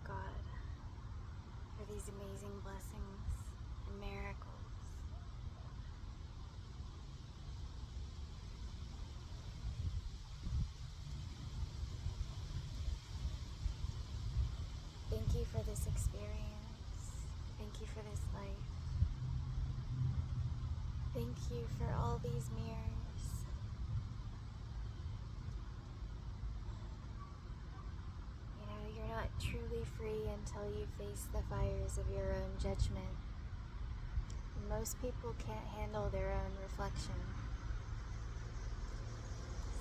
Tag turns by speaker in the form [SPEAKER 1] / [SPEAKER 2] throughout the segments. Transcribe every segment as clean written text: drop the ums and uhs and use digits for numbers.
[SPEAKER 1] God, for these amazing blessings and miracles. Thank you for this experience. Thank you for this life. Thank you for all these mirrors. You know, you're not truly free until you face the fires of your own judgment. Most people can't handle their own reflection,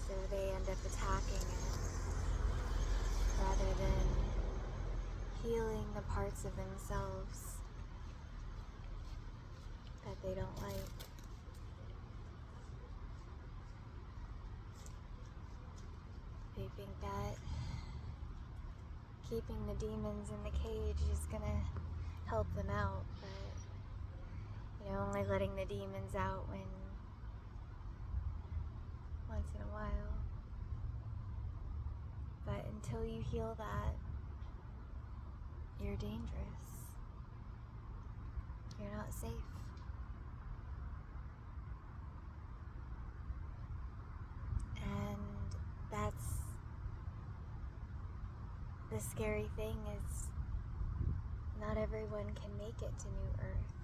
[SPEAKER 1] so they end up attacking it rather than healing the parts of themselves that they don't like. They think that keeping the demons in the cage is gonna help them out, but only letting the demons out once in a while. But until you heal that, you're dangerous. You're not safe. And that's the scary thing, is not everyone can make it to New Earth.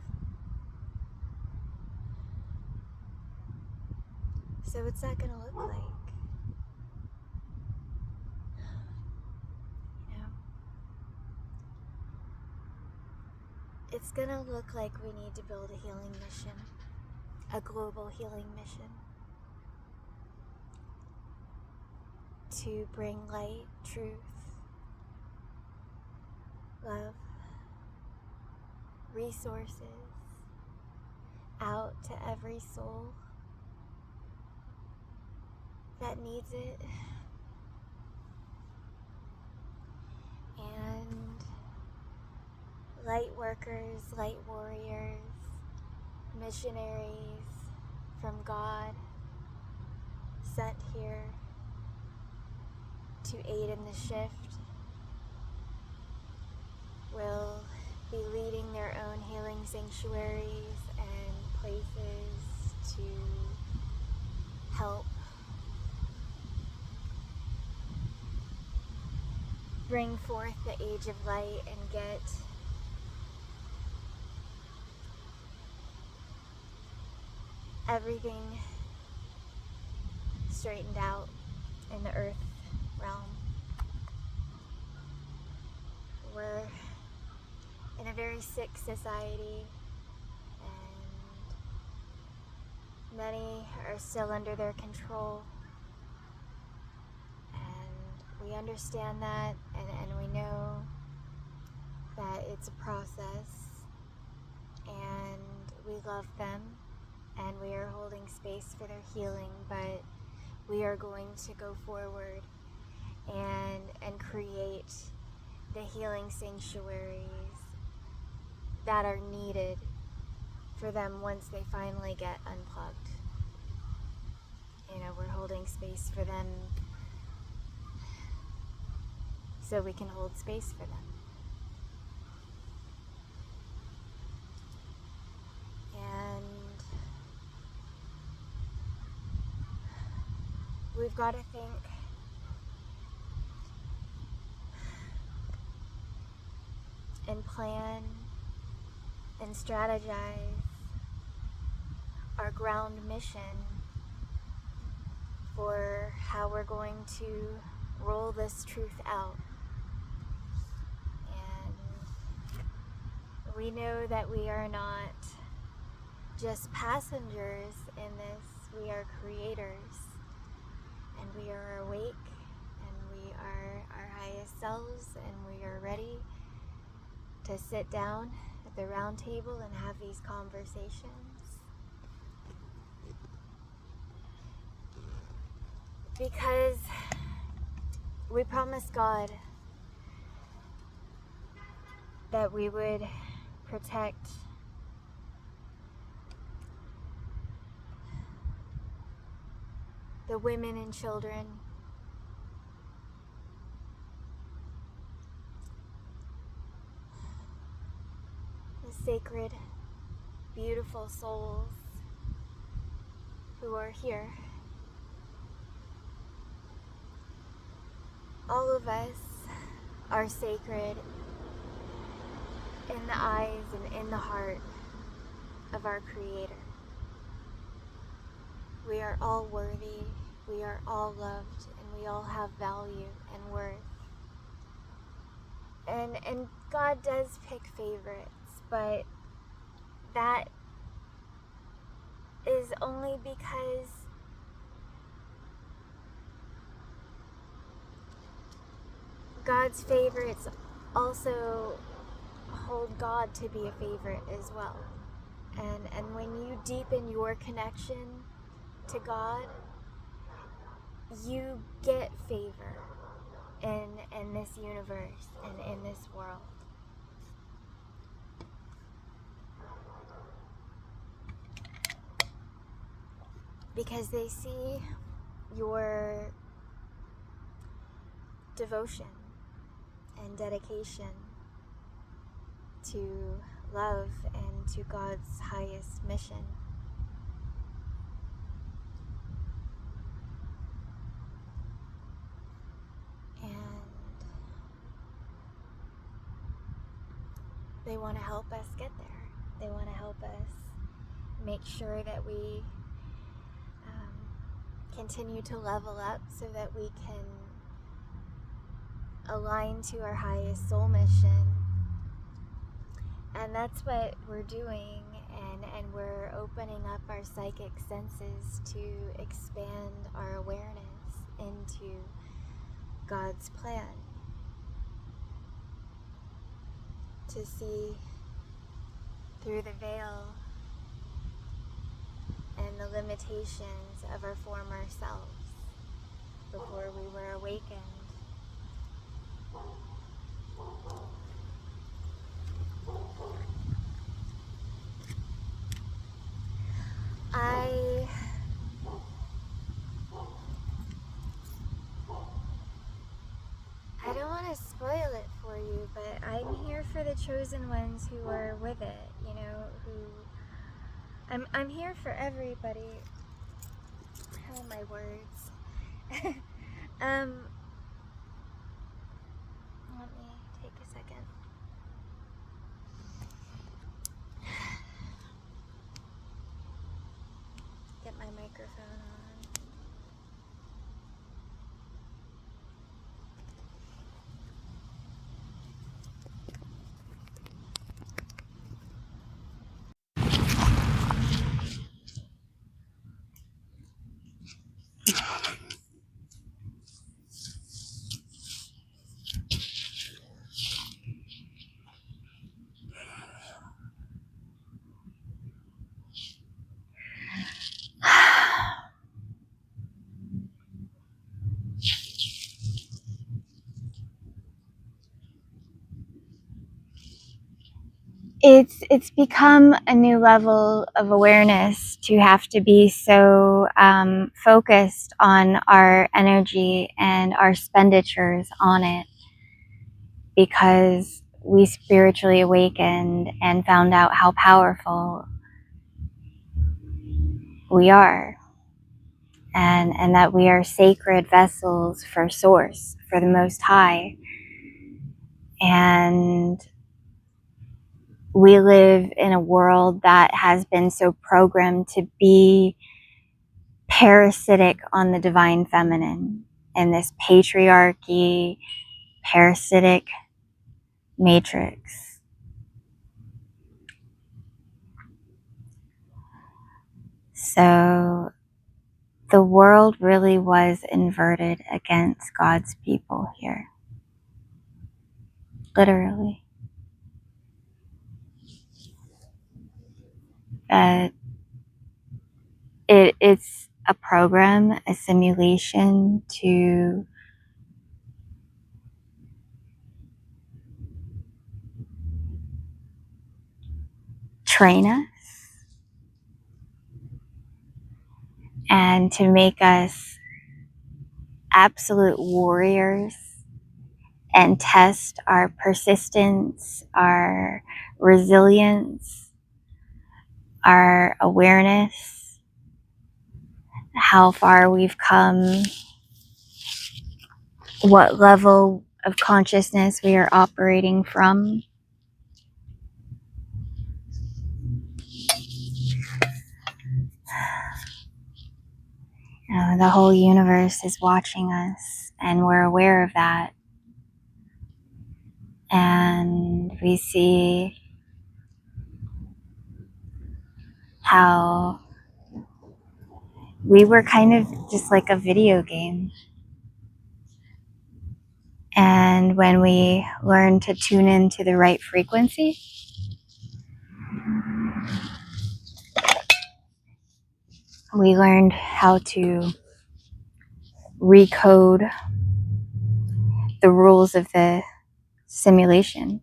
[SPEAKER 1] So what's that gonna look like? It's gonna look like we need to build a healing mission, a global healing mission, to bring light, truth, love, resources out to every soul that needs it. And light workers, light warriors, missionaries from God sent here to aid in the shift will be leading their own healing sanctuaries and places to help bring forth the age of light and get everything straightened out in the earth realm. We're in a very sick society, and many are still under their control, and we understand that, and we know that it's a process, and we love them, and we are holding space for their healing, but we are going to go forward and create the healing sanctuaries that are needed for them once they finally get unplugged. We're holding space for them so we can hold space for them. We've got to think and plan and strategize our ground mission for how we're going to roll this truth out. And we know that we are not just passengers in this, we are creators. And we are awake, and we are our highest selves, and we are ready to sit down at the round table and have these conversations. Because we promised God that we would protect the women and children sacred, beautiful souls who are here. All of us are sacred in the eyes and in the heart of our Creator. We are all worthy, we are all loved, and we all have value and worth. And God does pick favorites, but that is only because God's favorites also hold God to be a favorite as well. And when you deepen your connection to God, you get favor in this universe and in this world. Because they see your devotion and dedication to love and to God's highest mission. And they want to help us get there. They want to help us make sure that we continue to level up so that we can align to our highest soul mission. And that's what we're doing, and we're opening up our psychic senses to expand our awareness into God's plan, to see through the veil and the limitations of our former selves before we were awakened. I don't want to spoil it for you, but I'm here for the chosen ones who are with it, I'm here for everybody. How are my words? Let me take a second. Get my microphone on. It's become a new level of awareness to have to be so focused on our energy and our expenditures on it, because we spiritually awakened and found out how powerful we are, and that we are sacred vessels for Source, for the Most High. And we live in a world that has been so programmed to be parasitic on the divine feminine, in this patriarchy, parasitic matrix. So the world really was inverted against God's people here. Literally. It's a program, a simulation to train us and to make us absolute warriors and test our persistence, our resilience, our awareness, how far we've come, what level of consciousness we are operating from. The whole universe is watching us, and we're aware of that. And we see how we were kind of just like a video game. And when we learn to tune into the right frequency, we learned how to recode the rules of the simulation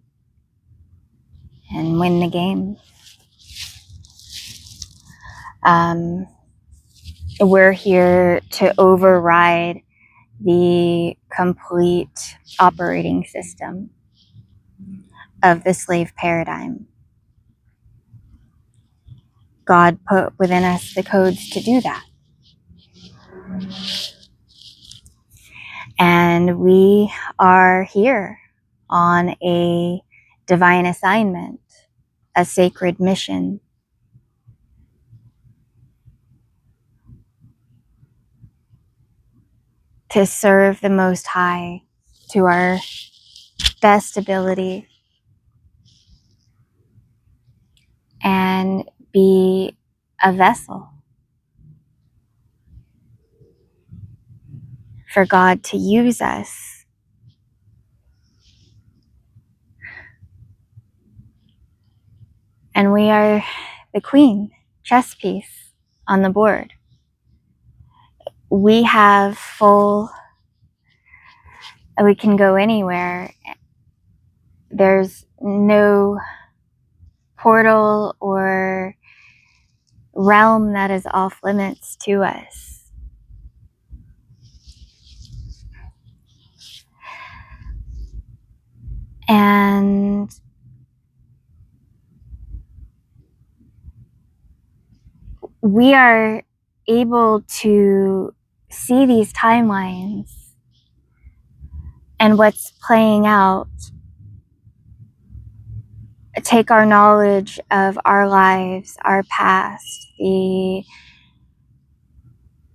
[SPEAKER 1] and win the game. We're here to override the complete operating system of the slave paradigm. God put within us the codes to do that. And we are here on a divine assignment, a sacred mission. To serve the Most High to our best ability and be a vessel for God to use us. And we are the queen, chess piece on the board. We have we can go anywhere. There's no portal or realm that is off limits to us. And we are able to see these timelines and what's playing out, take our knowledge of our lives, our past, the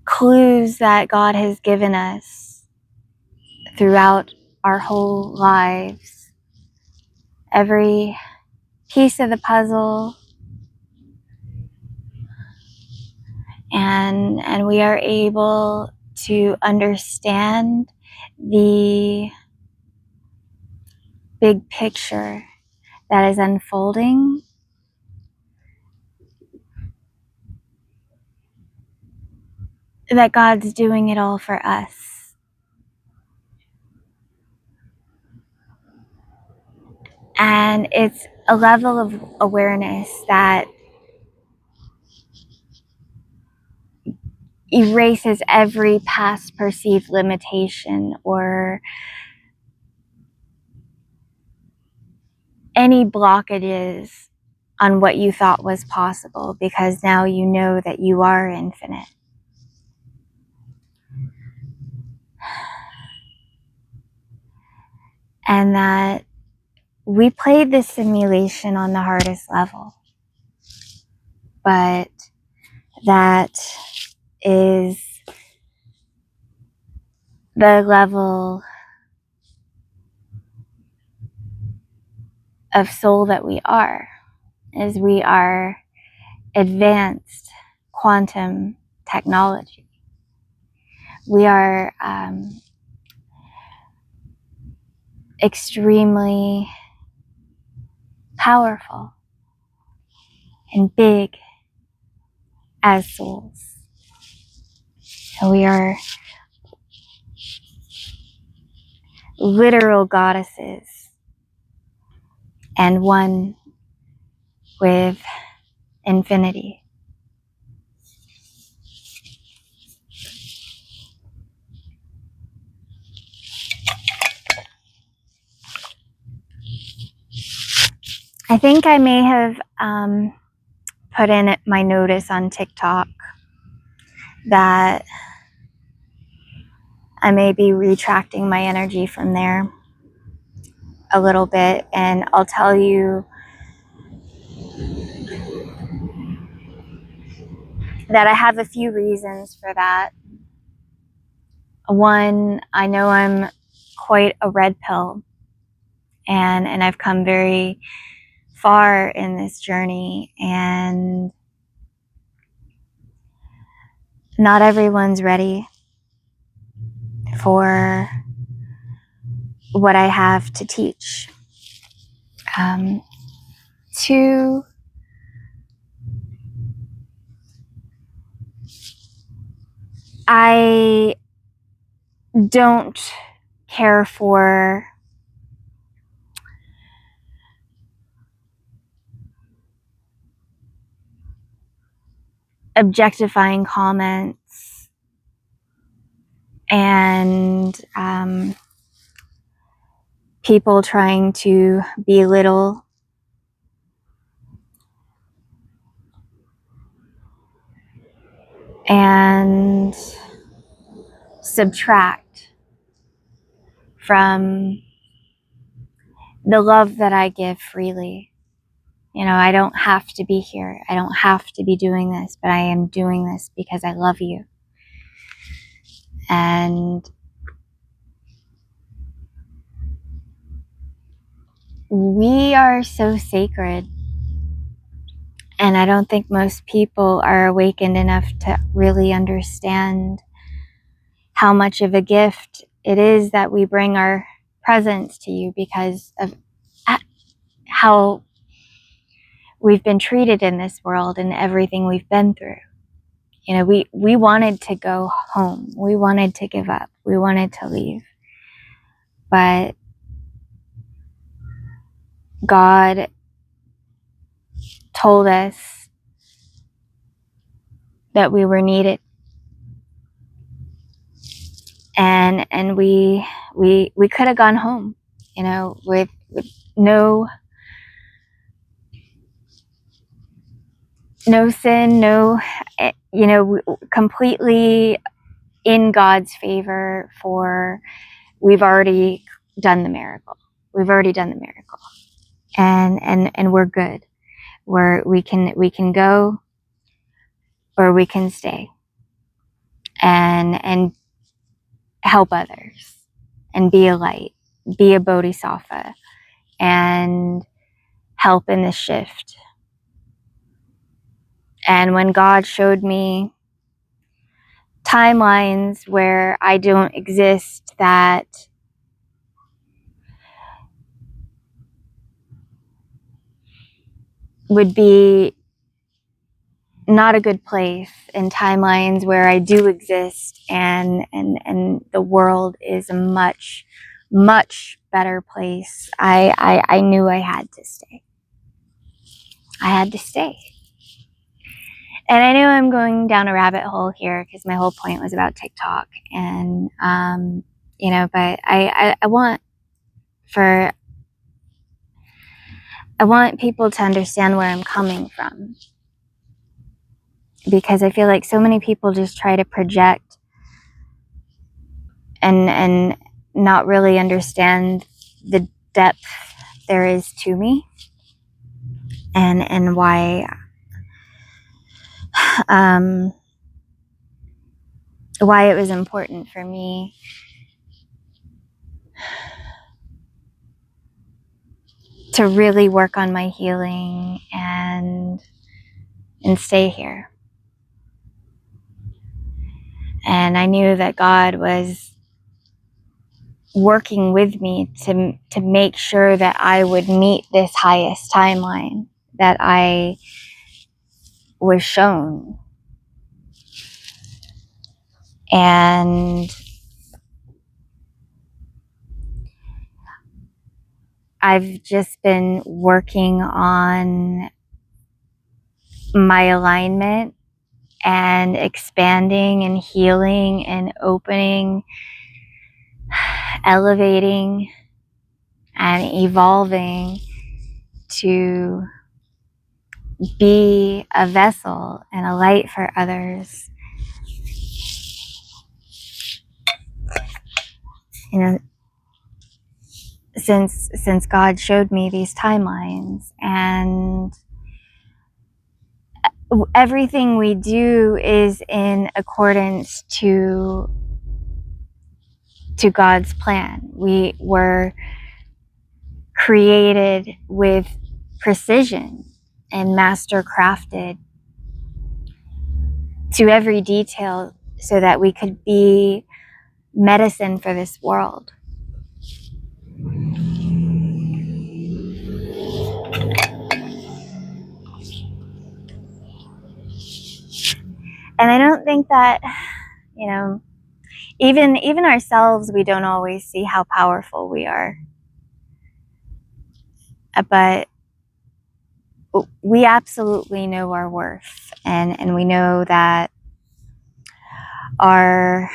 [SPEAKER 1] clues that God has given us throughout our whole lives, every piece of the puzzle, and we are able to understand the big picture that is unfolding, that God's doing it all for us. And it's a level of awareness that erases every past perceived limitation or any blockages on what you thought was possible, because now you know that you are infinite. And that we played this simulation on the hardest level, but that is the level of soul that we are, is we are advanced quantum technology. We are extremely powerful and big as souls. And we are literal goddesses and one with infinity. I think I may have put in my notice on TikTok that I may be retracting my energy from there a little bit, and I'll tell you that I have a few reasons for that. One, I know I'm quite a red pill, and I've come very far in this journey, and not everyone's ready for what I have to teach. Two, I don't care for objectifying comments and people trying to belittle and subtract from the love that I give freely. You know, I don't have to be here. I don't have to be doing this, but I am doing this because I love you. And we are so sacred. And I don't think most people are awakened enough to really understand how much of a gift it is that we bring our presence to you because of how we've been treated in this world and everything we've been through. You know, we wanted to go home. We wanted to give up. We wanted to leave. But God told us that we were needed. And we could have gone home, you know, with no sin, you know, completely in God's favor. For we've already done the miracle. We've already done the miracle, and we're good. We can go, or we can stay, and help others, and be a light, be a bodhisattva, and help in this shift. And when God showed me timelines where I don't exist, that would be not a good place, in timelines where I do exist, and the world is a much, much better place, I knew I had to stay. I had to stay. And I know I'm going down a rabbit hole here because my whole point was about TikTok, and you know, but I want people to understand where I'm coming from, because I feel like so many people just try to project and not really understand the depth there is to me, and why it was important for me to really work on my healing and stay here. And I knew that God was working with me to make sure that I would meet this highest timeline that I was shown. And I've just been working on my alignment and expanding and healing and opening, elevating and evolving to be a vessel and a light for others. You know, since God showed me these timelines, and everything we do is in accordance to God's plan. We were created with precision and master crafted to every detail so that we could be medicine for this world. And I don't think that, you know, even ourselves, we don't always see how powerful we are. But we absolutely know our worth, and we know that our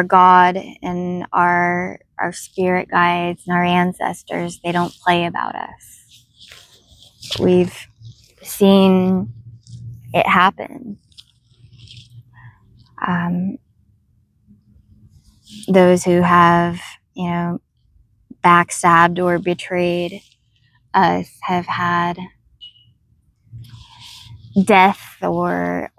[SPEAKER 1] God and our spirit guides and our ancestors, they don't play about us. We've seen it happen. Those who have, you know, backstabbed or betrayed us have had death or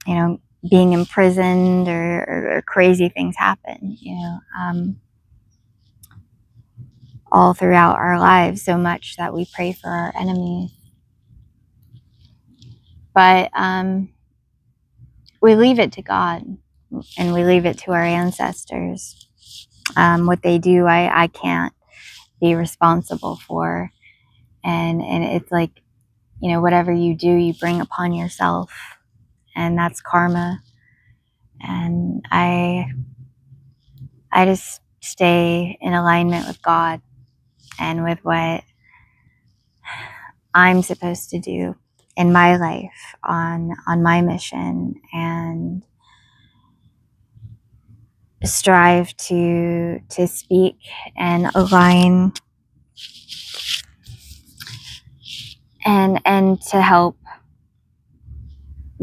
[SPEAKER 1] you know, being imprisoned or crazy things happen, you know, all throughout our lives, so much that we pray for our enemies. But we leave it to God, and we leave it to our ancestors. What they do, I can't be responsible for. And it's like, you know, whatever you do, you bring upon yourself, and that's karma. And I just stay in alignment with God and with what I'm supposed to do in my life, on my mission, and strive to speak and align and to help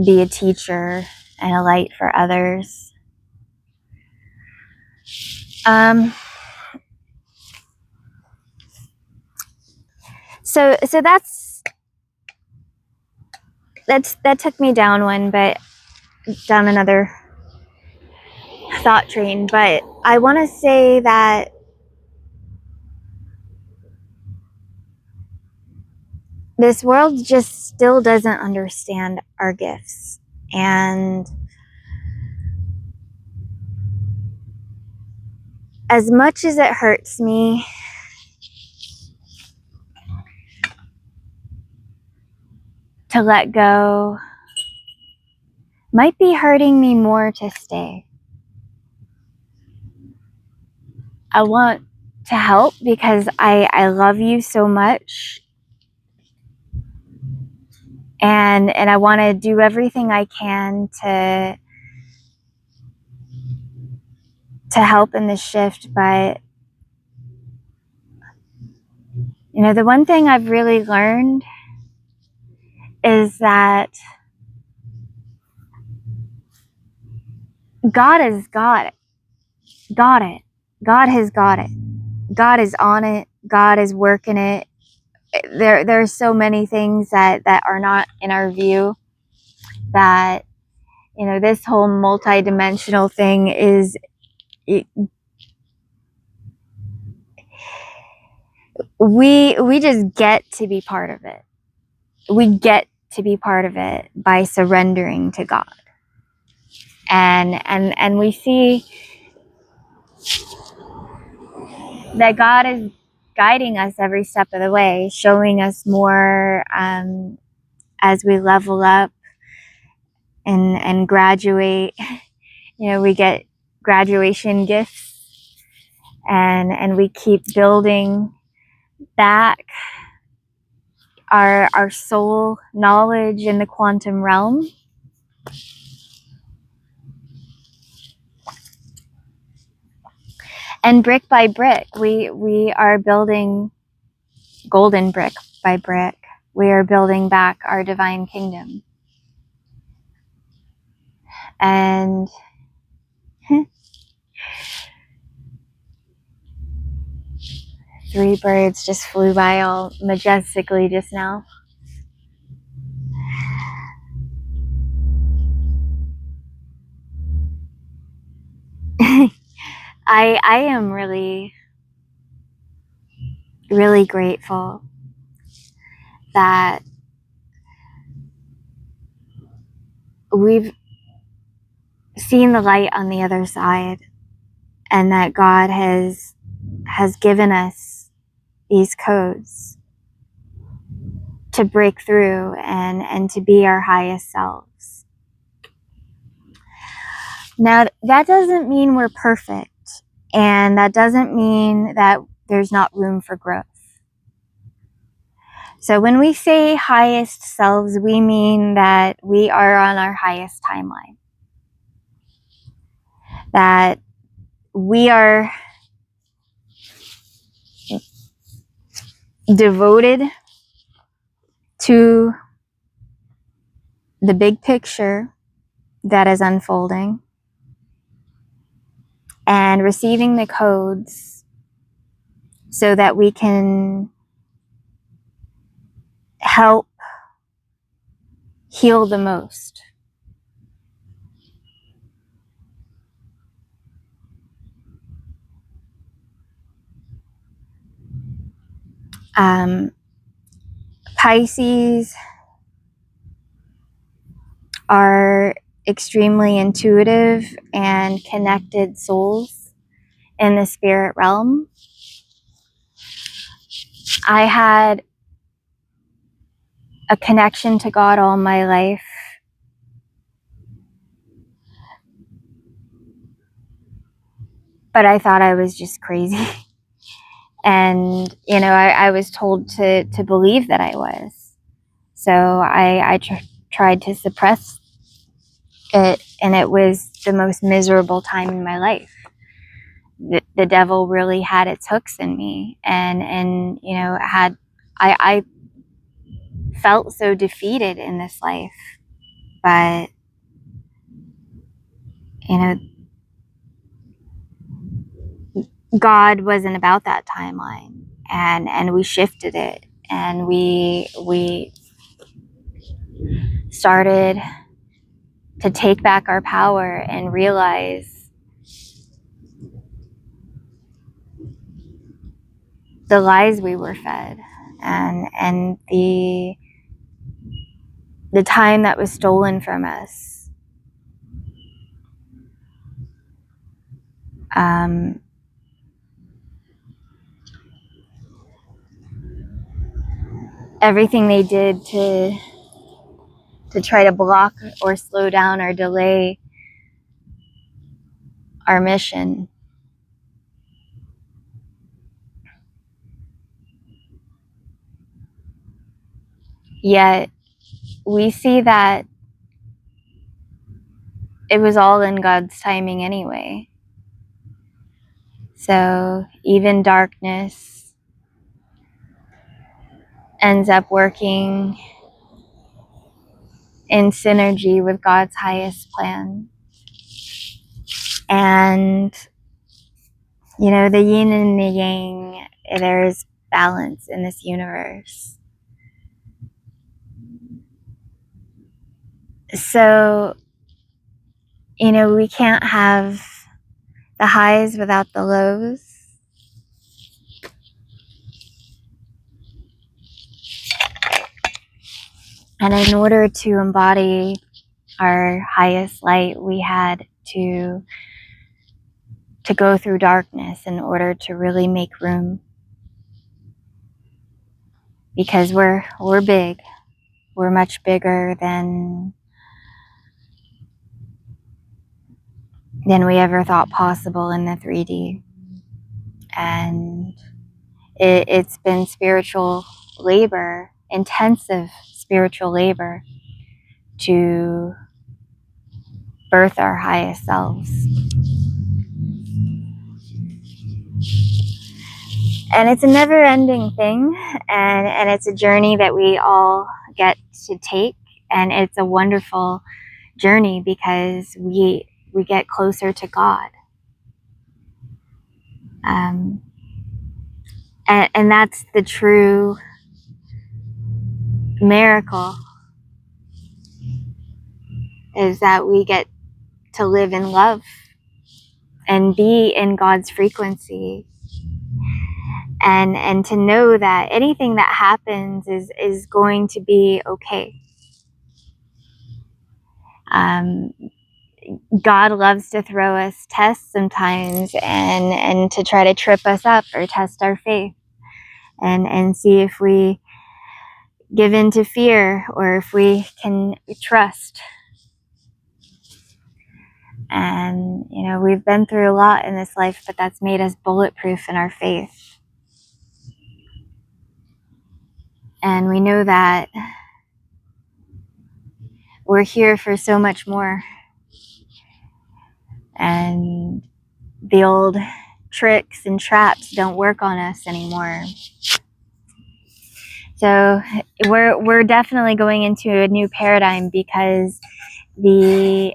[SPEAKER 1] be a teacher and a light for others. So that took me down another thought train. But I want to say that this world just still doesn't understand our gifts. And as much as it hurts me to let go, might be hurting me more to stay. I want to help because I love you so much. And I want to do everything I can to help in this shift. But, you know, the one thing I've really learned is that God has got it. Got it. God has got it. God is on it. God is working it. There are so many things that are not in our view, that, you know, this whole multi-dimensional thing is, we just get to be part of it. We get to be part of it by surrendering to God. And we see that God is guiding us every step of the way, showing us more as we level up and graduate. You know, we get graduation gifts, and we keep building back our soul knowledge in the quantum realm. And brick by brick, we are building golden brick by brick, we are building back our divine kingdom. And 3 birds just flew by all majestically just now. I am really, really grateful that we've seen the light on the other side, and that God has given us these codes to break through and to be our highest selves. Now, that doesn't mean we're perfect, and that doesn't mean that there's not room for growth. So when we say highest selves, we mean that we are on our highest timeline, that we are devoted to the big picture that is unfolding and receiving the codes so that we can help heal the most. Pisces are extremely intuitive and connected souls in the spirit realm. I had a connection to God all my life, but I thought I was just crazy. And, you know, I was told to believe that I was. So I tried to suppress it, and it was the most miserable time in my life. The devil really had its hooks in me, and you know, I felt so defeated in this life, but you know, God wasn't about that timeline, and we shifted it, and we started to take back our power and realize the lies we were fed, and the time that was stolen from us. Everything they did to try to block or slow down or delay our mission. Yet we see that it was all in God's timing anyway. So even darkness ends up working in synergy with God's highest plan. And, you know, the yin and the yang, there's balance in this universe. So, you know, we can't have the highs without the lows. And in order to embody our highest light, we had to go through darkness in order to really make room. Because we're big. We're much bigger than we ever thought possible in the 3D. And it's been spiritual labor, intensive spiritual labor, to birth our highest selves. And it's a never-ending thing, and it's a journey that we all get to take, and it's a wonderful journey because we get closer to God. And that's the true miracle, is that we get to live in love and be in God's frequency, and to know that anything that happens is going to be okay. God loves to throw us tests sometimes, and to try to trip us up or test our faith, and see if we give in to fear or if we can trust. And, you know, we've been through a lot in this life, but that's made us bulletproof in our faith. And we know that we're here for so much more. And the old tricks and traps don't work on us anymore. So we're definitely going into a new paradigm, because the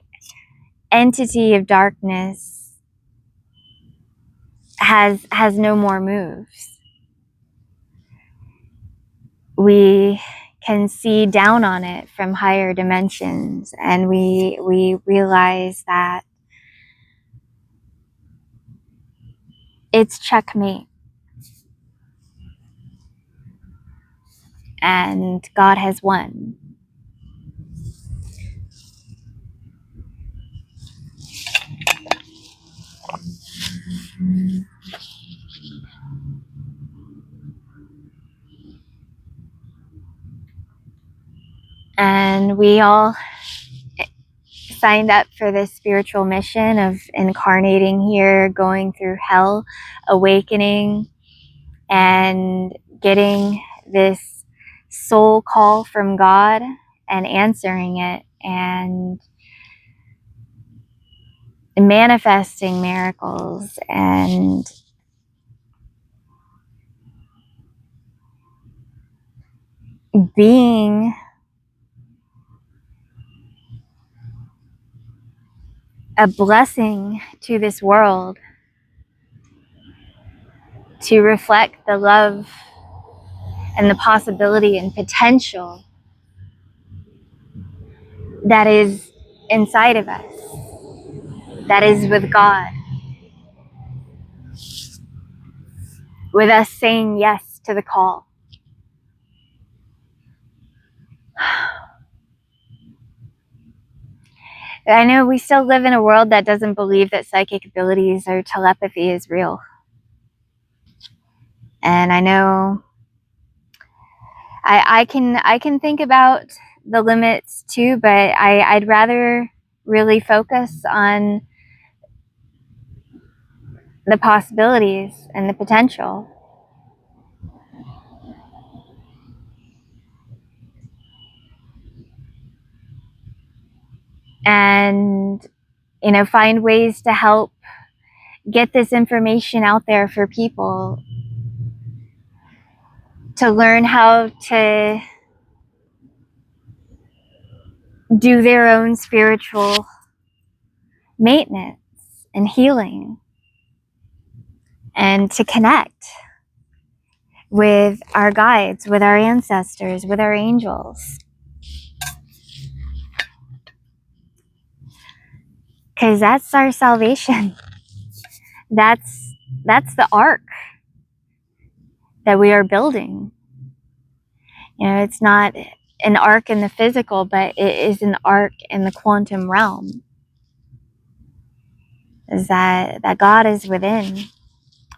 [SPEAKER 1] entity of darkness has no more moves. We can see down on it from higher dimensions, and we realize that it's checkmate, and God has won. And we all signed up for this spiritual mission of incarnating here, going through hell, awakening, and getting this soul call from God and answering it, and manifesting miracles, and being a blessing to this world, to reflect the love and the possibility and potential that is inside of us, that is with God, with us saying yes to the call. I know we still live in a world that doesn't believe that psychic abilities or telepathy is real. And I know I can think about the limits too, but I'd rather really focus on the possibilities and the potential. And, you know, find ways to help get this information out there for people to learn how to do their own spiritual maintenance and healing, and to connect with our guides, with our ancestors, with our angels. Because that's our salvation. That's the ark that we are building. You know, it's not an ark in the physical, but it is an ark in the quantum realm. Is that God is within.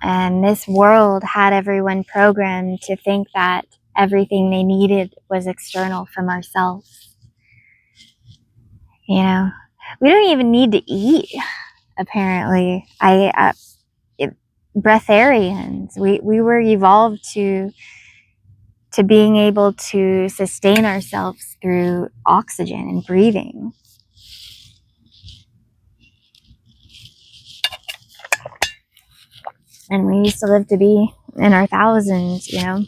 [SPEAKER 1] And this world had everyone programmed to think that everything they needed was external from ourselves. You know, we don't even need to eat, apparently. Breatharians, we were evolved to being able to sustain ourselves through oxygen and breathing. And we used to live to be in our thousands, you know. And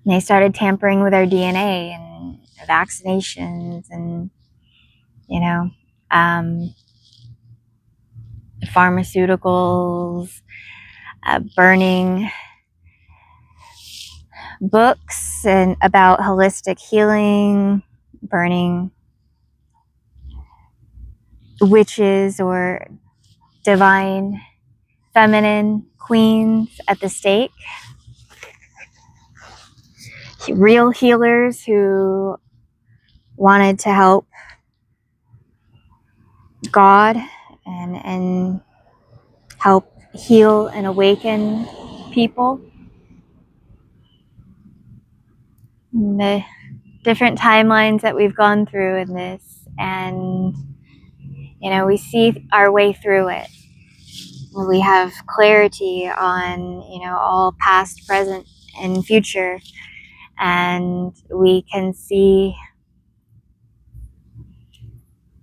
[SPEAKER 1] they started tampering with our DNA and vaccinations and, you know, pharmaceuticals, burning books and about holistic healing, burning witches or divine feminine queens at the stake, real healers who wanted to help God and help heal and awaken people. And the different timelines that we've gone through in this, and you know, we see our way through it. We have clarity on, you know, all past, present, and future, and we can see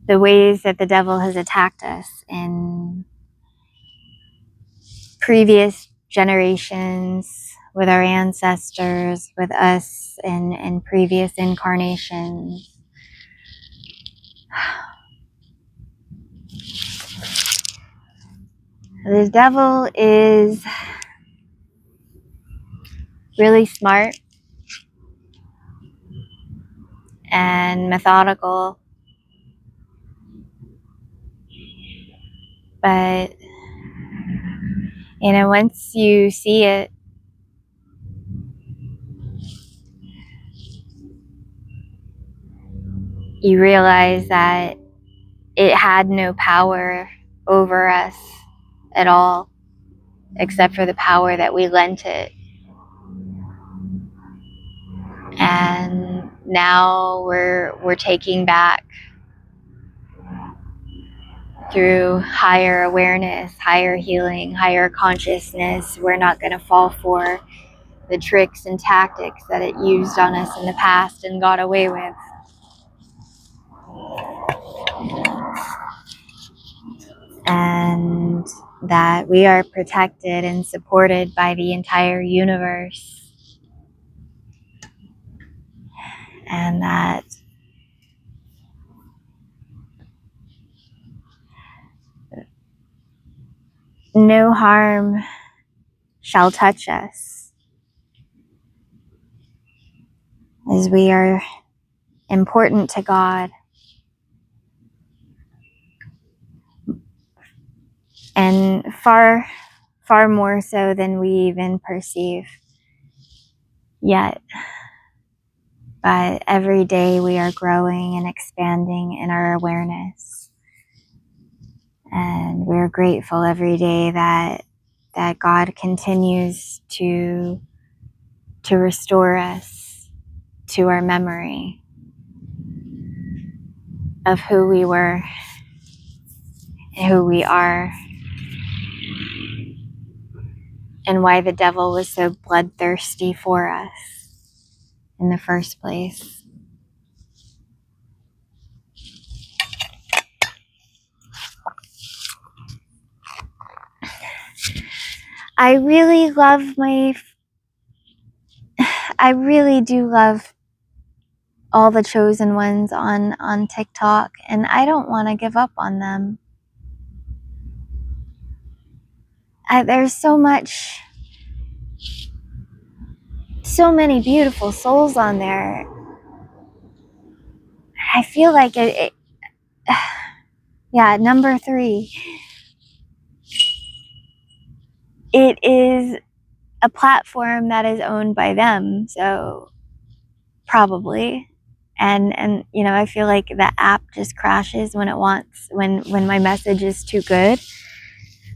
[SPEAKER 1] the ways that the devil has attacked us in previous generations, with our ancestors, with us in previous incarnations. The devil is really smart and methodical, but you know, once you see it, you realize that it had no power over us at all, except for the power that we lent it. And now we're taking back, through higher awareness, higher healing, higher consciousness. We're not going to fall for the tricks and tactics that it used on us in the past and got away with. And that we are protected and supported by the entire universe. And that no harm shall touch us, as we are important to God, and far, far more so than we even perceive yet. But every day we are growing and expanding in our awareness. And we're grateful every day that God continues to restore us to our memory of who we were and who we are, and why the devil was so bloodthirsty for us in the first place. I really do love all the chosen ones on TikTok, and I don't want to give up on them. There's so many beautiful souls on there. I feel like yeah, number 3. It is a platform that is owned by them, so probably. And you know, I feel like the app just crashes when my message is too good.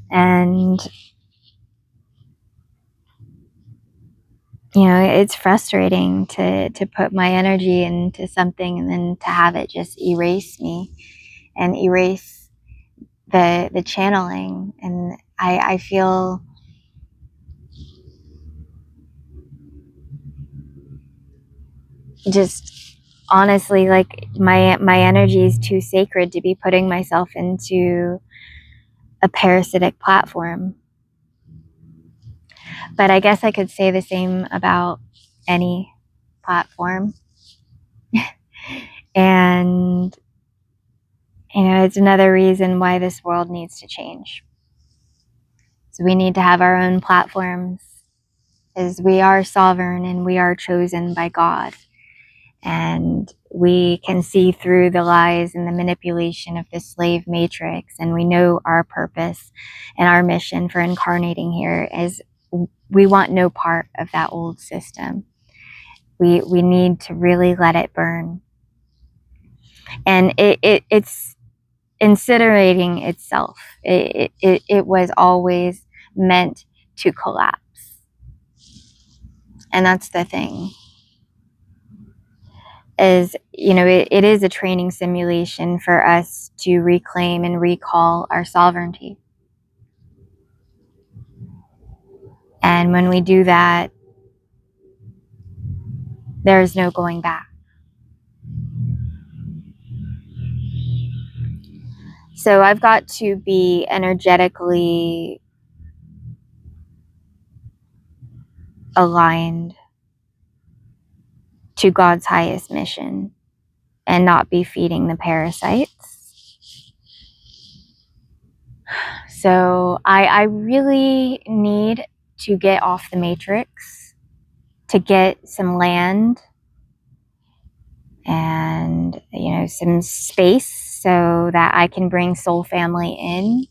[SPEAKER 1] And you know, it's frustrating to put my energy into something and then to have it just erase me and erase the channeling. And I feel just honestly like my energy is too sacred to be putting myself into a parasitic platform. But I guess I could say the same about any platform. And, you know, it's another reason why this world needs to change. So we need to have our own platforms, as we are sovereign and we are chosen by God. And we can see through the lies and the manipulation of the slave matrix. And we know our purpose and our mission for incarnating here is we want no part of that old system. We need to really let it burn. And it's incinerating itself. It was always meant to collapse. And that's the thing. Is, you know, it is a training simulation for us to reclaim and recall our sovereignty. And when we do that, there's no going back. So I've got to be energetically aligned to God's highest mission and not be feeding the parasites. So I really need to get off the matrix, to get some land and, you know, some space so that I can bring soul family in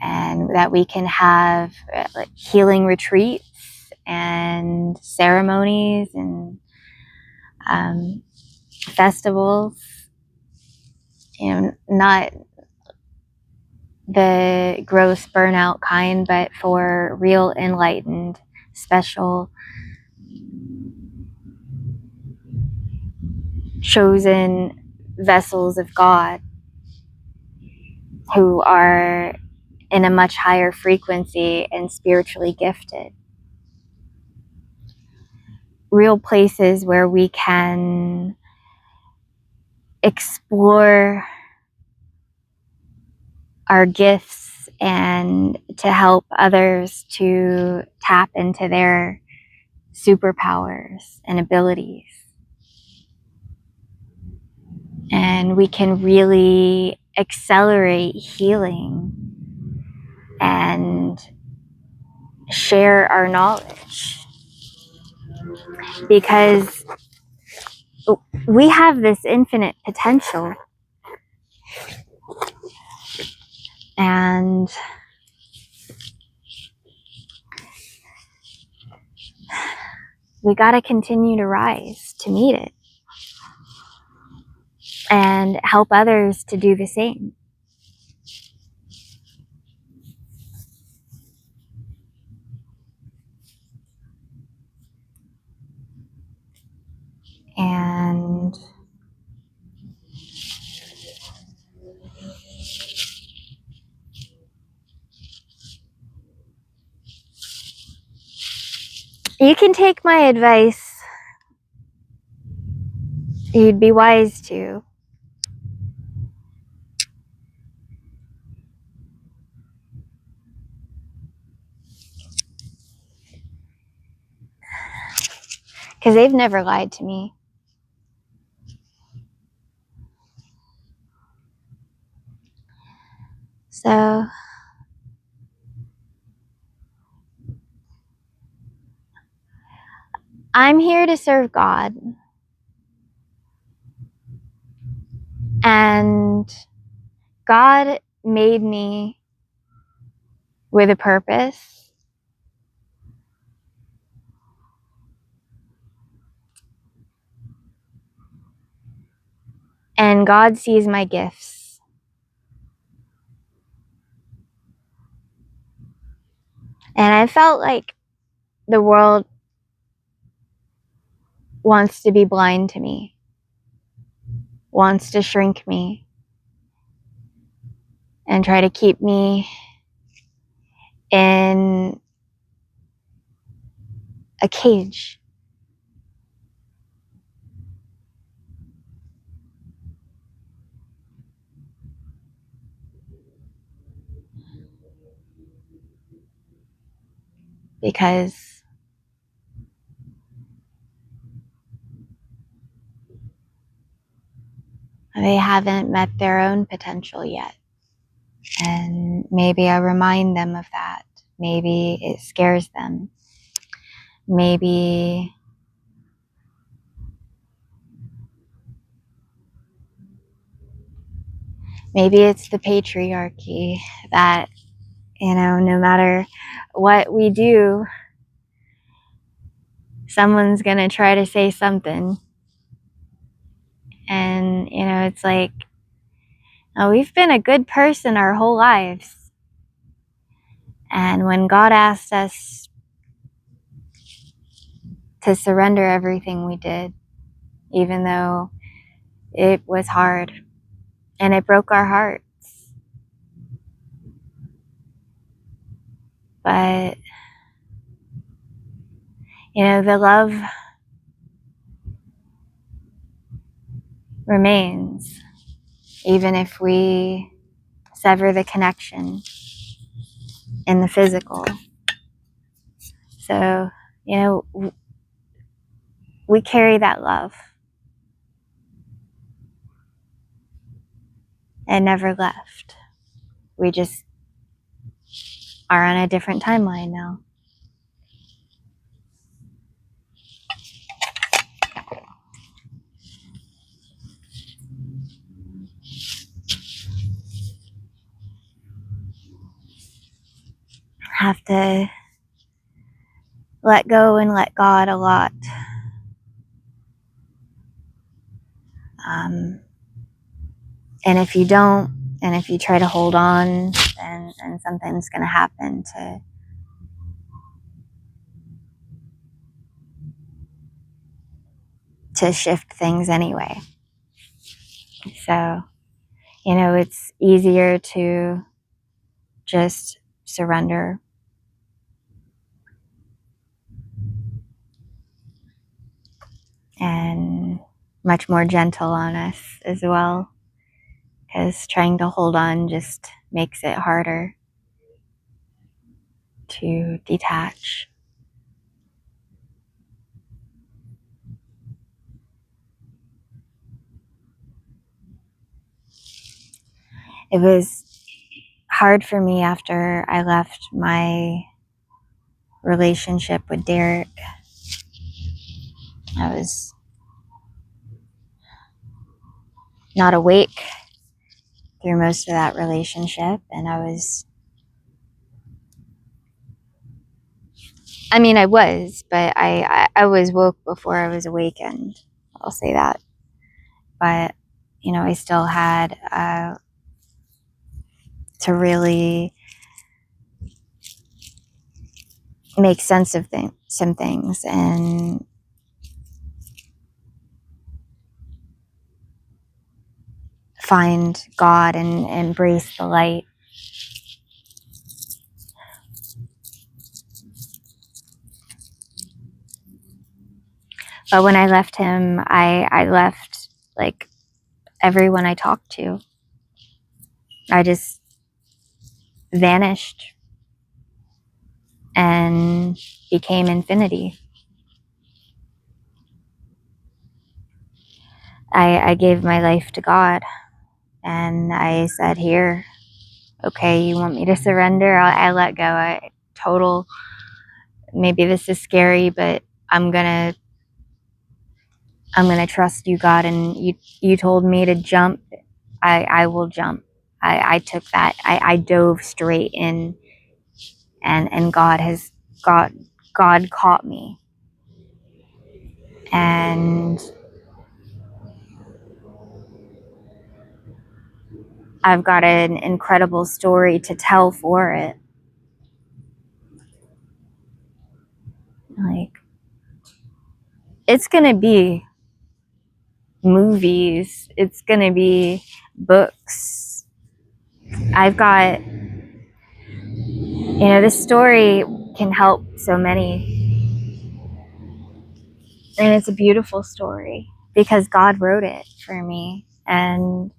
[SPEAKER 1] and that we can have like healing retreats and ceremonies and festivals, you know, not the gross burnout kind, but for real enlightened, special, chosen vessels of God who are in a much higher frequency and spiritually gifted. Real places where we can explore our gifts and to help others to tap into their superpowers and abilities. And we can really accelerate healing and share our knowledge, because we have this infinite potential, and we got to continue to rise to meet it and help others to do the same. And you can take my advice. You'd be wise to. Because they've never lied to me. So I'm here to serve God. And God made me with a purpose. And God sees my gifts. And I felt like the world wants to be blind to me, wants to shrink me, and try to keep me in a cage. because they haven't met their own potential yet. And maybe I remind them of that. Maybe it scares them. Maybe it's the patriarchy that, no matter what we do, someone's going to try to say something. And, it's like, oh, we've been a good person our whole lives. And when God asked us to surrender everything, we did, even though it was hard and it broke our hearts. But, the love remains, even if we sever the connection in the physical. So, we carry that love. It never left. We just are on a different timeline now. Have to let go and let God a lot. And if you don't, and if you try to hold on, then something's going to happen to shift things anyway. So, it's easier to just surrender. And much more gentle on us as well, because trying to hold on just makes it harder to detach. It was hard for me after I left my relationship with Derek. I was not awake through most of that relationship, and I was, but I was woke before I was awakened. I'll say that. But, I still had to really make sense of some things and find God and embrace the light. But when I left him, I left like everyone I talked to. I just vanished and became infinity. I gave my life to God, and I said, here, okay, you want me to surrender? I let go. Maybe this is scary, but I'm gonna trust you, God. And you told me to jump. I will jump. I took that. I dove straight in, and God caught me. And I've got an incredible story to tell for it. Like, it's going to be movies. It's going to be books. I've got, this story can help so many. And it's a beautiful story because God wrote it for me. And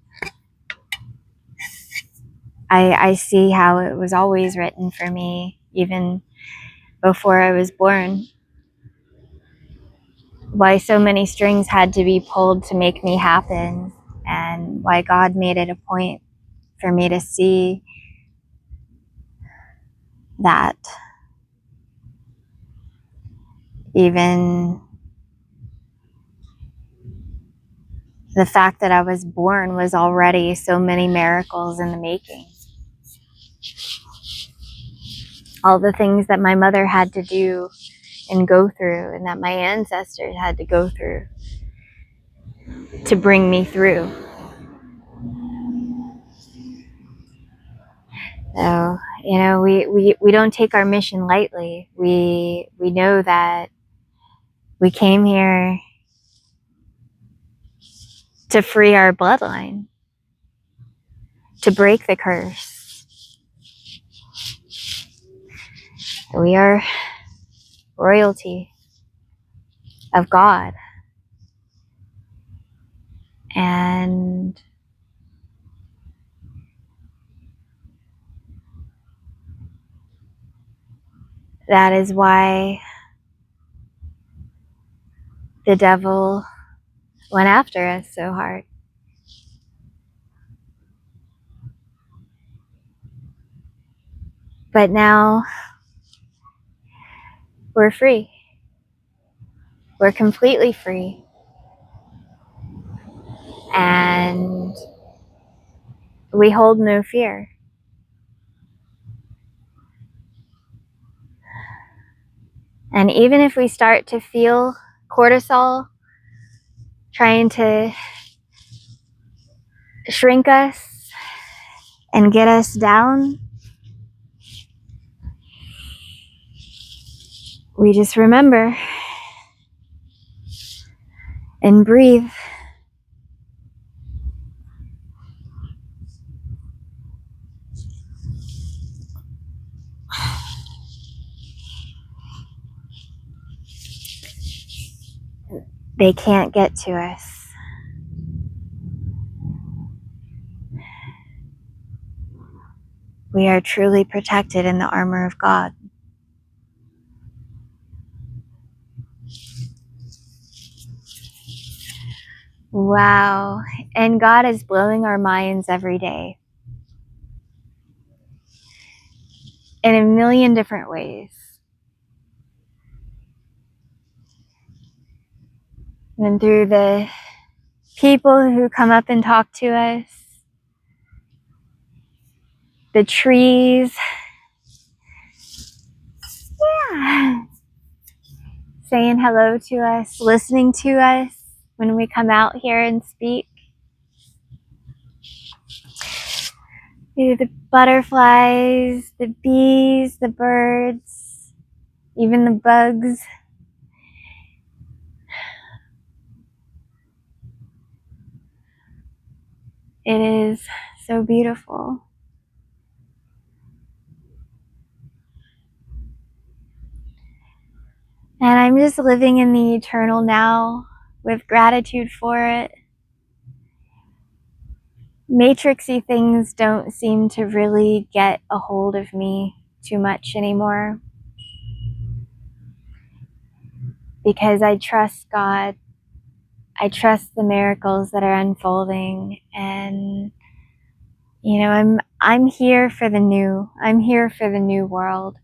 [SPEAKER 1] I see how it was always written for me, even before I was born. Why so many strings had to be pulled to make me happen, and why God made it a point for me to see that even the fact that I was born was already so many miracles in the making. All the things that my mother had to do and go through, and that my ancestors had to go through to bring me through. So, you know, we don't take our mission lightly. We know that we came here to free our bloodline, to break the curse. We are royalty of God. And that is why the devil went after us so hard. But now we're free. We're completely free. And we hold no fear. And even if we start to feel cortisol trying to shrink us and get us down, we just remember and breathe. They can't get to us. We are truly protected in the armor of God. Wow. And God is blowing our minds every day in a million different ways. And through the people who come up and talk to us, the trees, saying hello to us, listening to us when we come out here and speak. The butterflies, the bees, the birds, even the bugs. It is so beautiful. And I'm just living in the eternal now with gratitude for it. Matrixy things don't seem to really get a hold of me too much anymore, because I trust God. I trust the miracles that are unfolding, and you know, I'm here for the new. I'm here for the new world.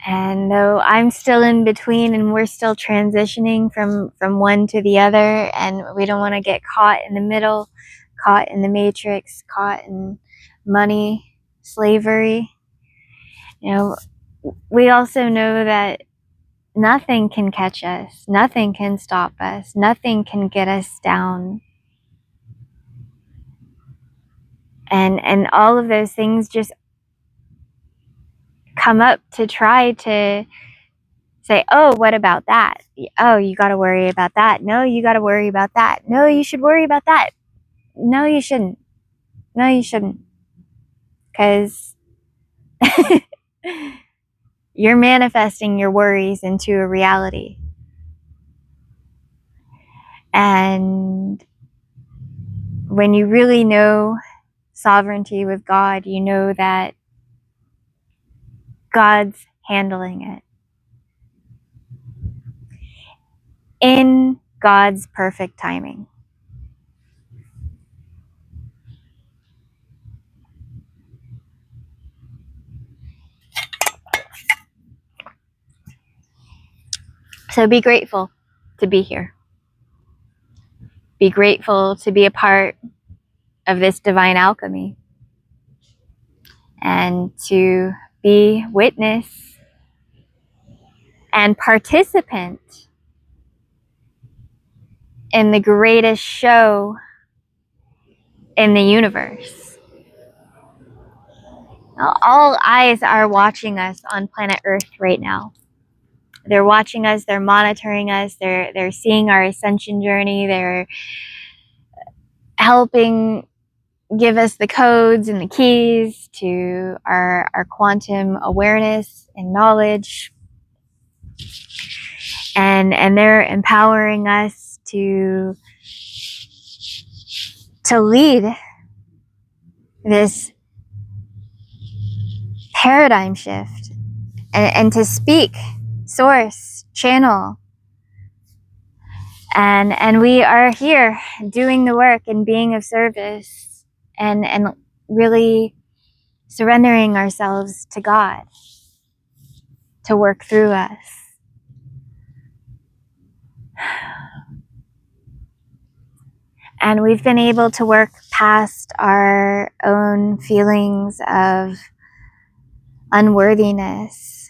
[SPEAKER 1] And though I'm still in between and we're still transitioning from one to the other, and we don't want to get caught in the middle, caught in the matrix, caught in money, slavery. You know, we also know that nothing can catch us, nothing can stop us, nothing can get us down. And all of those things just come up to try to say, oh, what about that? Oh, you got to worry about that. No, you got to worry about that. No, you should worry about that. No, you shouldn't. No, you shouldn't. Because you're manifesting your worries into a reality. And when you really know sovereignty with God, you know that God's handling it in God's perfect timing. So be grateful to be here. Be grateful to be a part of this divine alchemy and to be witness and participant in the greatest show in the universe. All eyes are watching us on planet Earth right now. They're watching us, they're monitoring us, they're seeing our ascension journey, they're helping give us the codes and the keys to our quantum awareness and knowledge. And they're empowering us to lead this paradigm shift and to speak, source, channel. And we are here doing the work and being of service and really surrendering ourselves to God to work through us. And we've been able to work past our own feelings of unworthiness.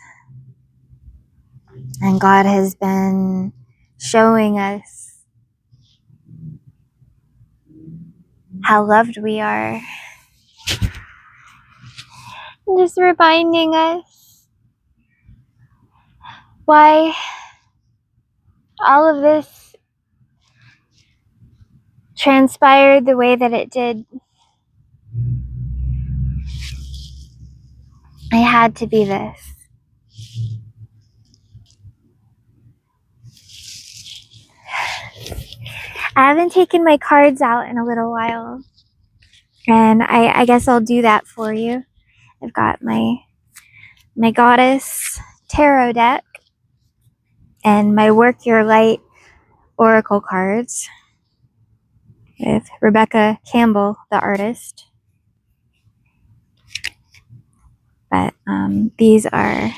[SPEAKER 1] And God has been showing us how loved we are. And just reminding us why all of this transpired the way that it did. It had to be this. I haven't taken my cards out in a little while, and I guess I'll do that for you. I've got my Goddess Tarot deck and my Work Your Light Oracle cards with Rebecca Campbell, the artist. But these are, I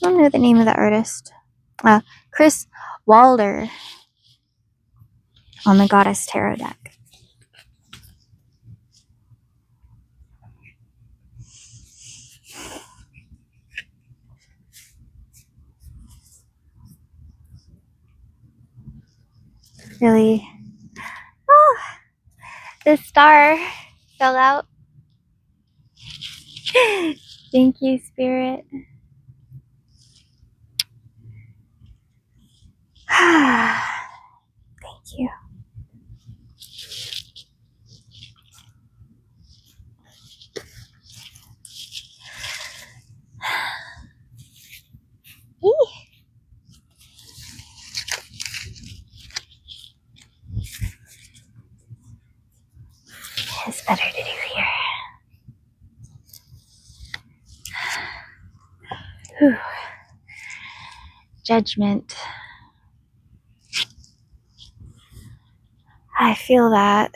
[SPEAKER 1] don't know the name of the artist. Chris Walder on the Goddess Tarot deck. Really, the star fell out. Thank you, Spirit. Thank you. It's better to do here. Whew. Judgment. I feel that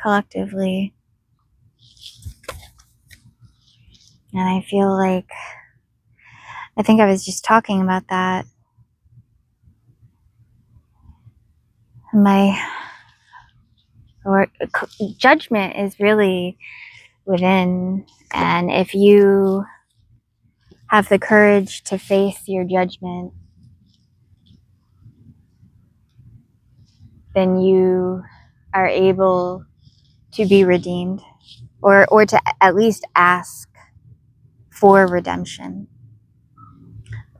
[SPEAKER 1] collectively. And I feel like, I think I was just talking about that. Judgment is really within. And if you have the courage to face your judgment, then you are able to be redeemed, or to at least ask for redemption.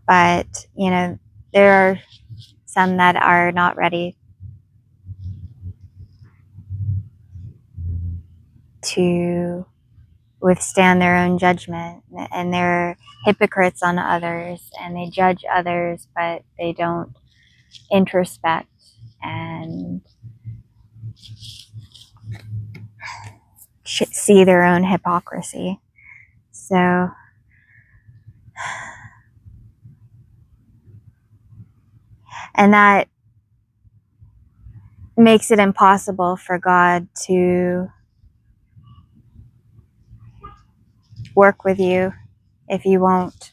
[SPEAKER 1] But, you know, there are some that are not ready to withstand their own judgment, and they're hypocrites on others, and they judge others, but they don't introspect and see their own hypocrisy. So And that makes it impossible for God to work with you if you won't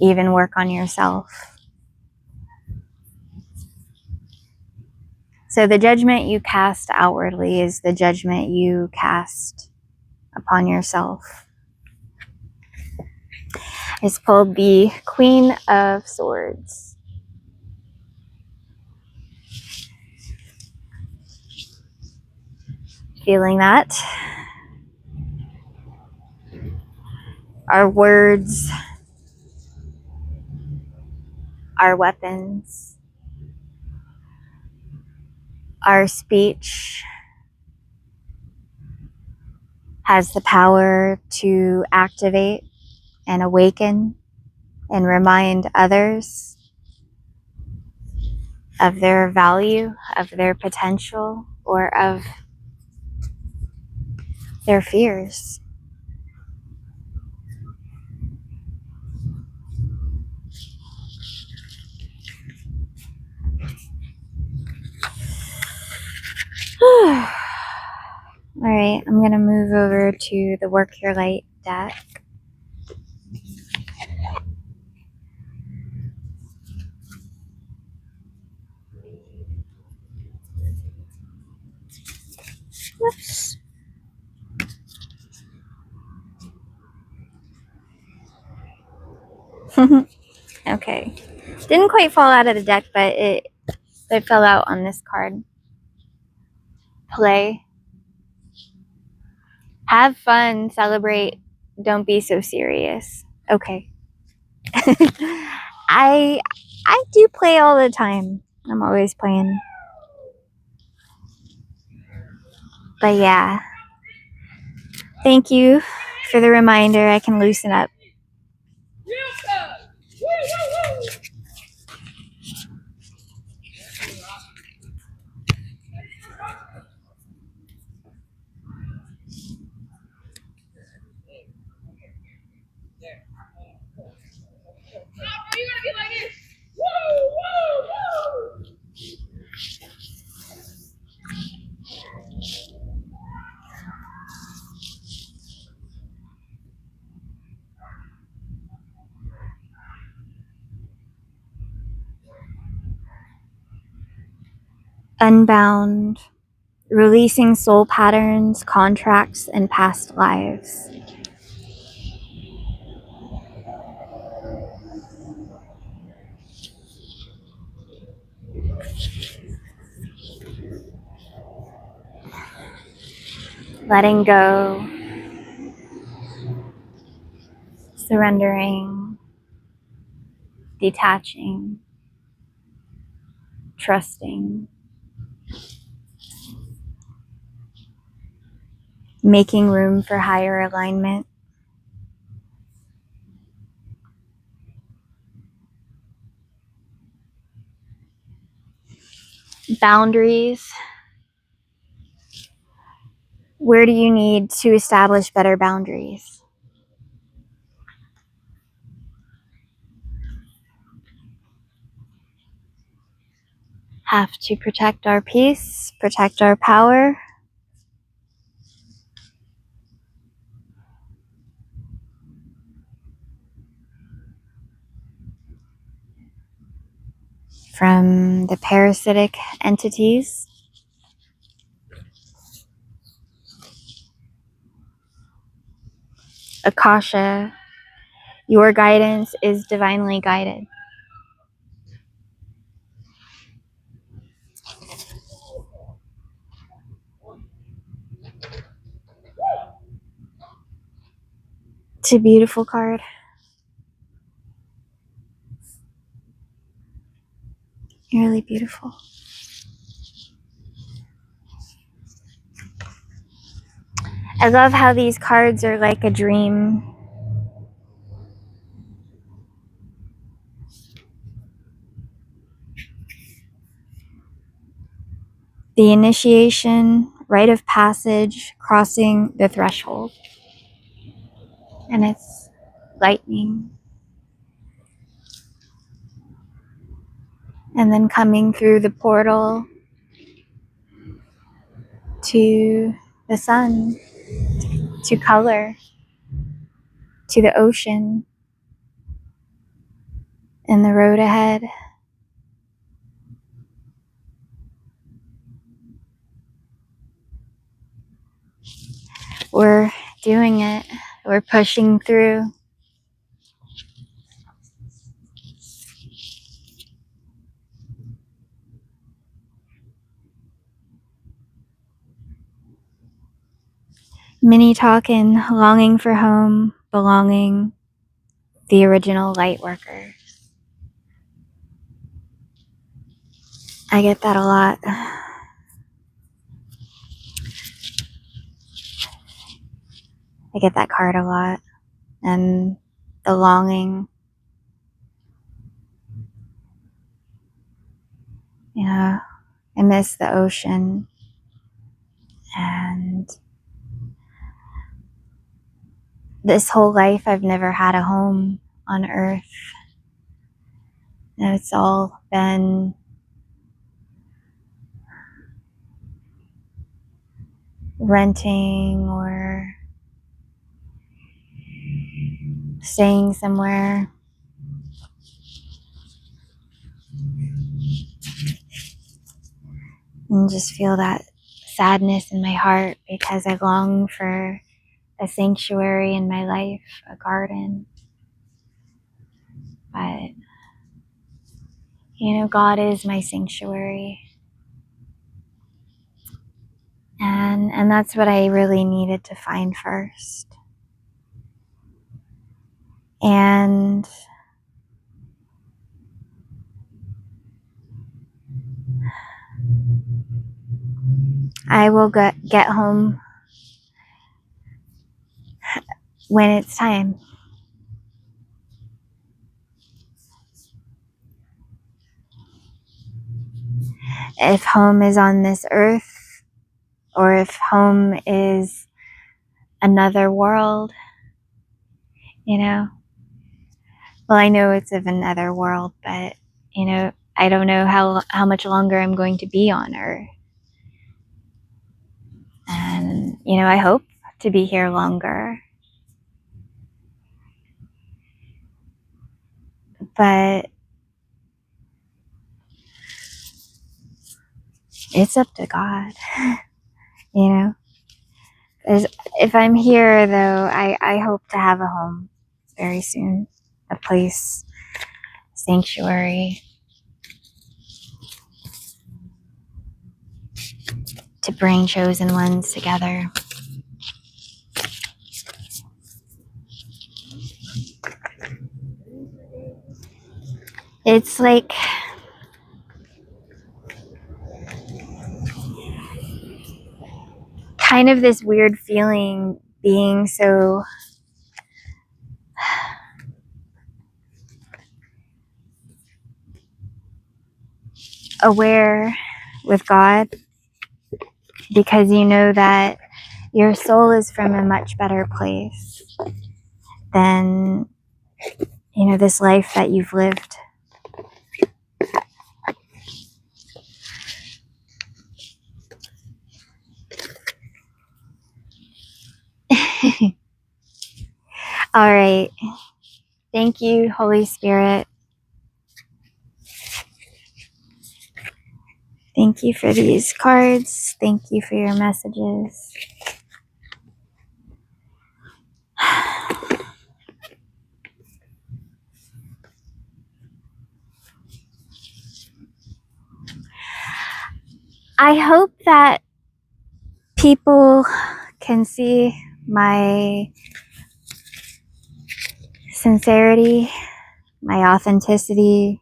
[SPEAKER 1] even work on yourself. So the judgment you cast outwardly is the judgment you cast upon yourself. I just pulled the Queen of Swords. Feeling that. Our words, our weapons, our speech has the power to activate and awaken and remind others of their value, of their potential, or of their fears. All right, I'm going to move over to the Work Your Light deck. Whoops. Okay. Didn't quite fall out of the deck, but it fell out on this card. Play. Have fun, celebrate, don't be so serious. Okay. I do play all the time. I'm always playing. But yeah. Thank you for the reminder. I can loosen up. Unbound. Releasing soul patterns, contracts, and past lives. Letting go. Surrendering. Detaching. Trusting. Making room for higher alignment. Boundaries. Where do you need to establish better boundaries? Have to protect our peace, protect our power. From the parasitic entities. Akasha, your guidance is divinely guided. It's a beautiful card. Really beautiful. I love how these cards are like a dream. The initiation, rite of passage, crossing the threshold. And it's lightning. And then coming through the portal to the sun, to color, to the ocean, and the road ahead. We're doing it. We're pushing through. Mini talking, longing for home, belonging, the original light worker. I get that a lot. I get that card a lot. And the longing, you know, I miss the ocean. And this whole life, I've never had a home on Earth. And it's all been renting or staying somewhere. And just feel that sadness in my heart because I long for a sanctuary in my life, a garden. But, you know, God is my sanctuary. And that's what I really needed to find first. And I will get home when it's time. If home is on this earth, or if home is another world, you know. Well, I know it's of another world, but, you know, I don't know how much longer I'm going to be on Earth. And, you know, I hope to be here longer. But it's up to God, you know. If I'm here, though, I hope to have a home very soon. A place, sanctuary, to bring chosen ones together. It's like kind of this weird feeling being so aware with God, because you know that your soul is from a much better place than, you know, this life that you've lived. All right. Thank you, Holy Spirit. Thank you for these cards. Thank you for your messages. I hope that people can see my sincerity, my authenticity.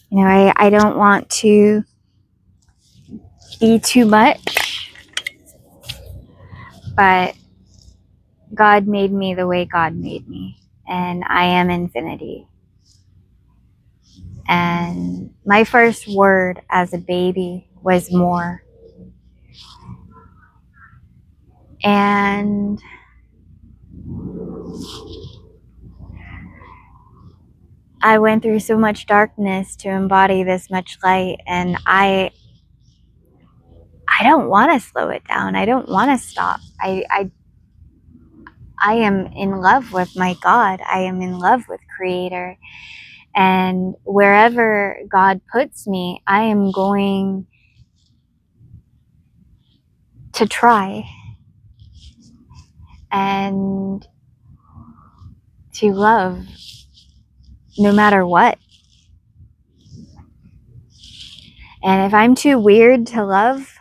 [SPEAKER 1] You know, I don't want to be too much, but God made me the way God made me, and I am infinity. And my first word as a baby was more. And I went through so much darkness to embody this much light, and I don't want to slow it down. I don't want to stop. I am in love with my God. I am in love with Creator. And wherever God puts me, I am going to try and to love no matter what. And if I'm too weird to love,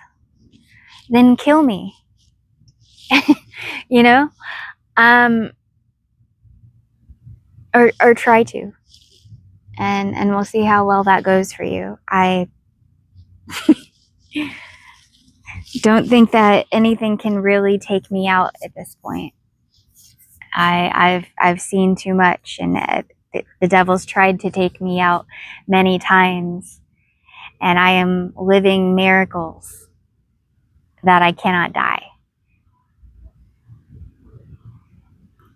[SPEAKER 1] then kill me. You know? Or try to. And we'll see how well that goes for you. I don't think that anything can really take me out at this point. I've seen too much, and the devil's tried to take me out many times, and I am living miracles that I cannot die.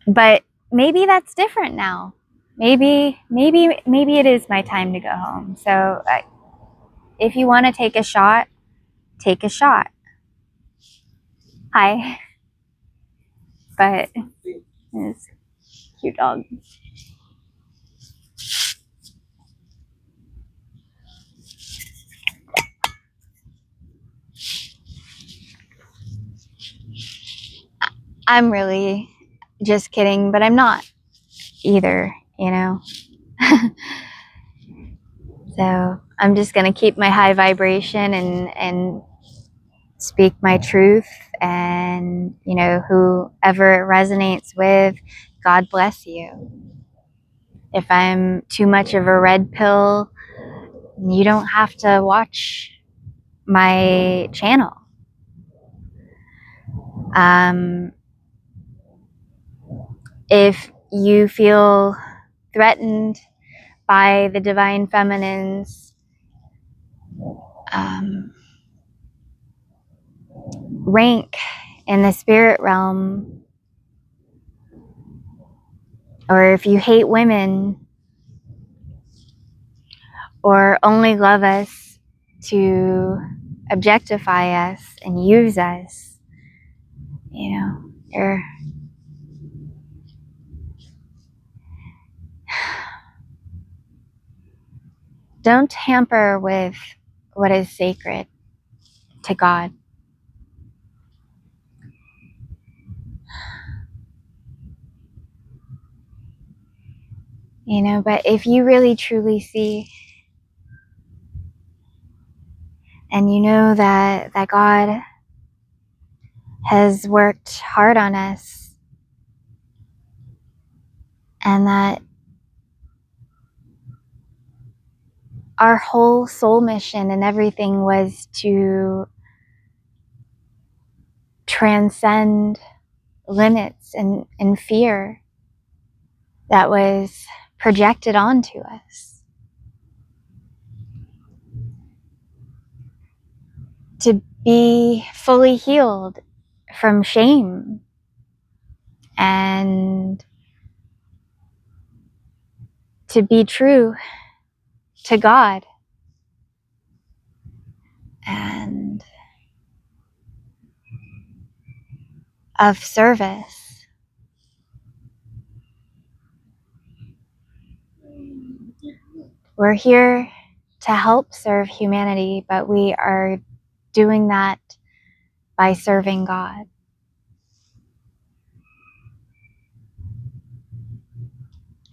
[SPEAKER 1] But maybe that's different now. Maybe it is my time to go home. So if you want to take a shot, take a shot. Hi. But it's a cute dog. I'm really just kidding, but I'm not either, you know. So I'm just gonna keep my high vibration and speak my truth, and you know, whoever it resonates with, God bless you. If I'm too much of a red pill, you don't have to watch my channel. If you feel threatened by the divine feminine's rank in the spirit realm, or if you hate women, or only love us to objectify us and use us, you know, don't tamper with what is sacred to God. You know, but if you really truly see, and you know that God has worked hard on us, and that our whole soul mission and everything was to transcend limits and fear that was projected onto us, to be fully healed from shame and to be true to God and of service. We're here to help serve humanity, but we are doing that by serving God.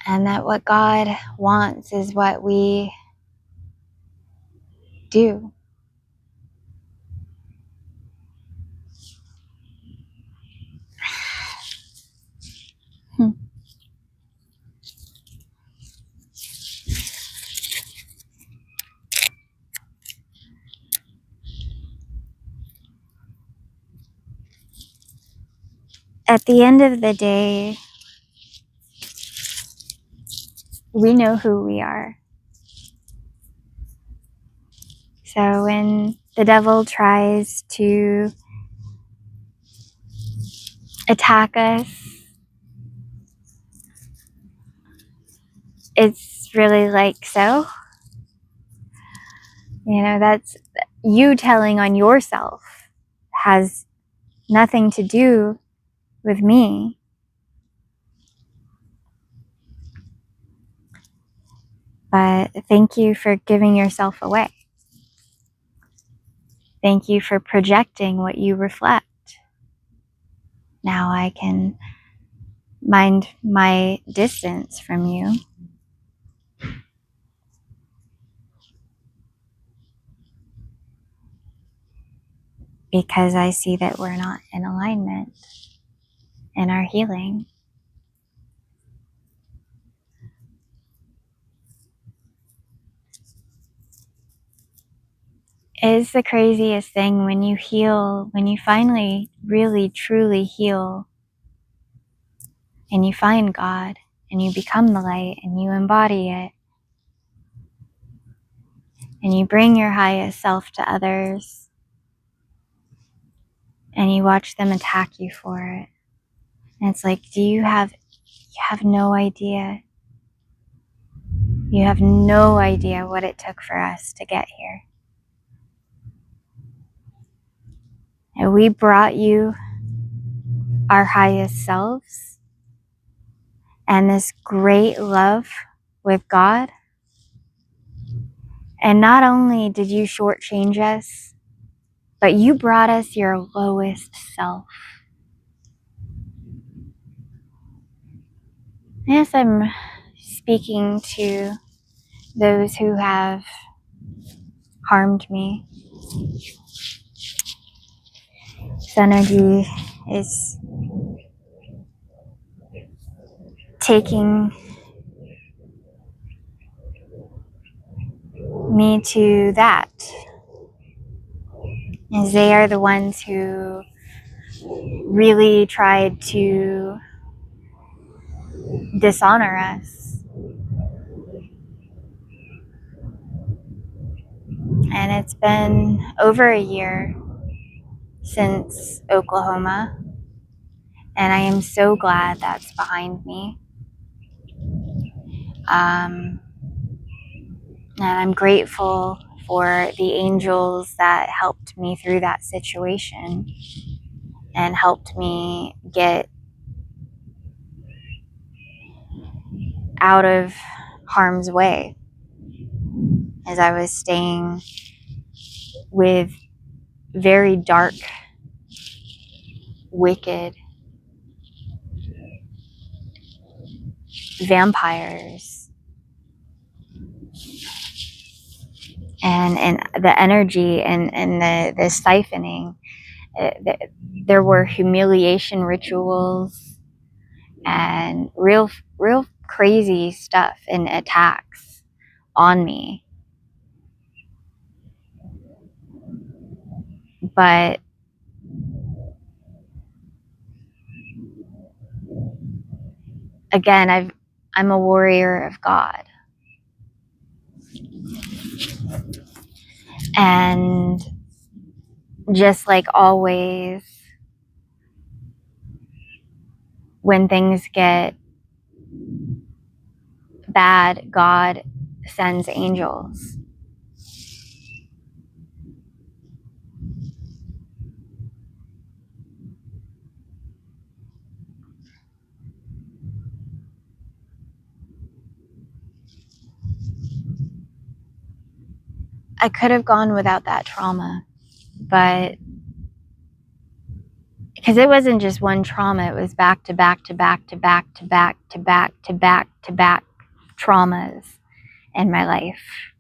[SPEAKER 1] And that what God wants is what we do. At the end of the day, we know who we are. So when the devil tries to attack us, it's It's really like, so, you know, that's you telling on yourself, has nothing to do with me. But thank you for giving yourself away. Thank you for projecting what you reflect. Now I can mind my distance from you. Because I see that we're not in alignment in our healing. It's the craziest thing when you heal, when you finally really truly heal and you find God and you become the light and you embody it and you bring your highest self to others and you watch them attack you for it. And it's like, you have no idea. You have no idea what it took for us to get here. And we brought you our highest selves and this great love with God. And not only did you shortchange us, but you brought us your lowest self. Yes, I'm speaking to those who have harmed me. This energy is taking me to that, as they are the ones who really tried to dishonor us. And it's been over a year since Oklahoma, and I am so glad that's behind me. And I'm grateful for the angels that helped me through that situation and helped me get out of harm's way as I was staying with very dark, wicked vampires. And the energy and the siphoning, there were humiliation rituals and real crazy stuff and attacks on me. But again, I'm a warrior of God. And just like always, when things get bad, God sends angels. I could have gone without that trauma, but because it wasn't just one trauma, it was back to back to back to back to back to back to back to back traumas in my life.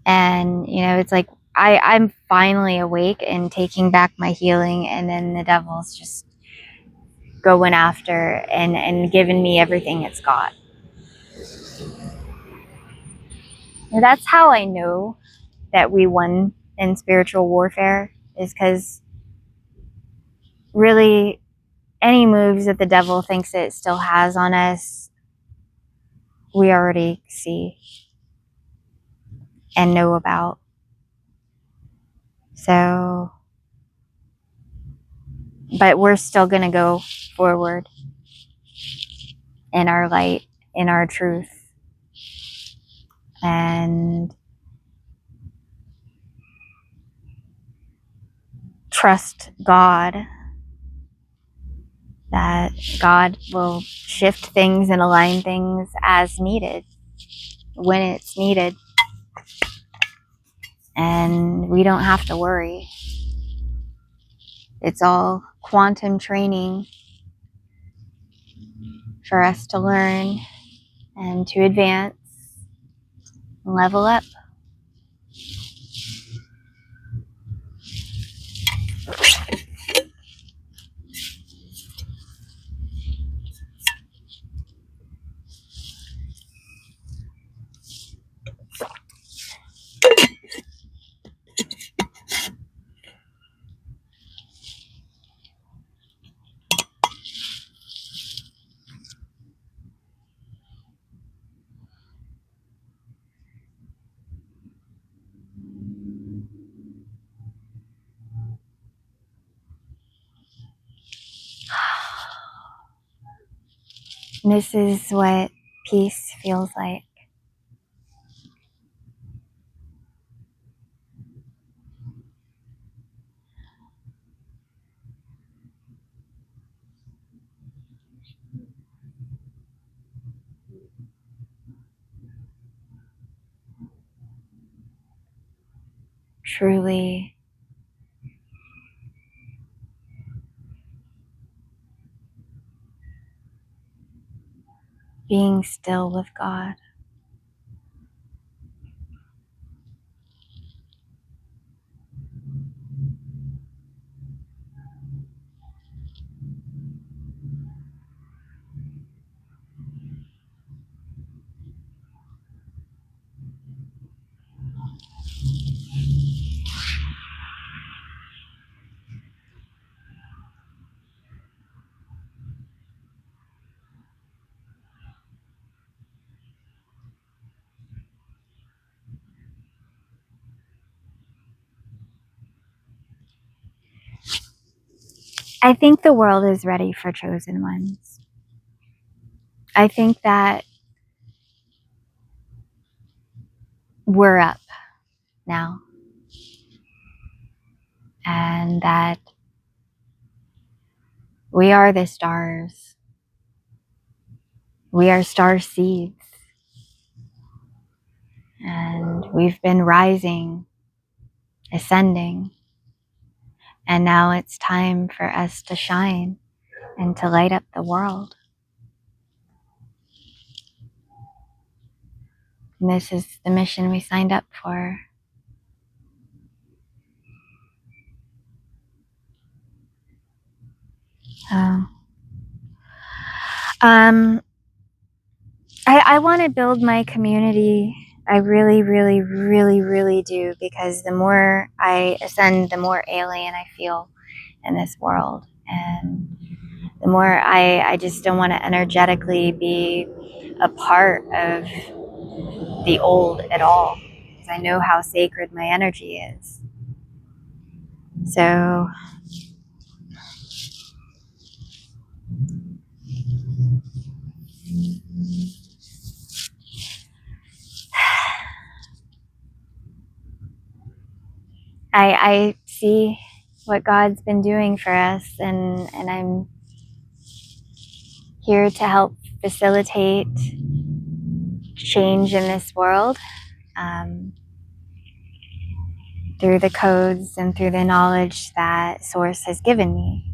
[SPEAKER 1] And, you know, it's like I'm finally awake and taking back my healing, and then the devil's just going after and giving me everything it's got. And that's how I know that we won in spiritual warfare, is because really any moves that the devil thinks it still has on us, we already see and know about. So, but we're still going to go forward in our light, in our truth, and trust God, that God will shift things and align things as needed, when it's needed. And we don't have to worry. It's all quantum training for us to learn and to advance and level up. This is what peace feels like. Truly being still with God. I think the world is ready for chosen ones. I think that we're up now, and that we are the stars. We are star seeds, and we've been rising, ascending, and now it's time for us to shine and to light up the world. And this is the mission we signed up for. Um, I want to build my community. I really, really, really, really do, because the more I ascend, the more alien I feel in this world. And the more I just don't want to energetically be a part of the old at all, because I know how sacred my energy is. So I see what God's been doing for us, and I'm here to help facilitate change in this world, through the codes and through the knowledge that Source has given me.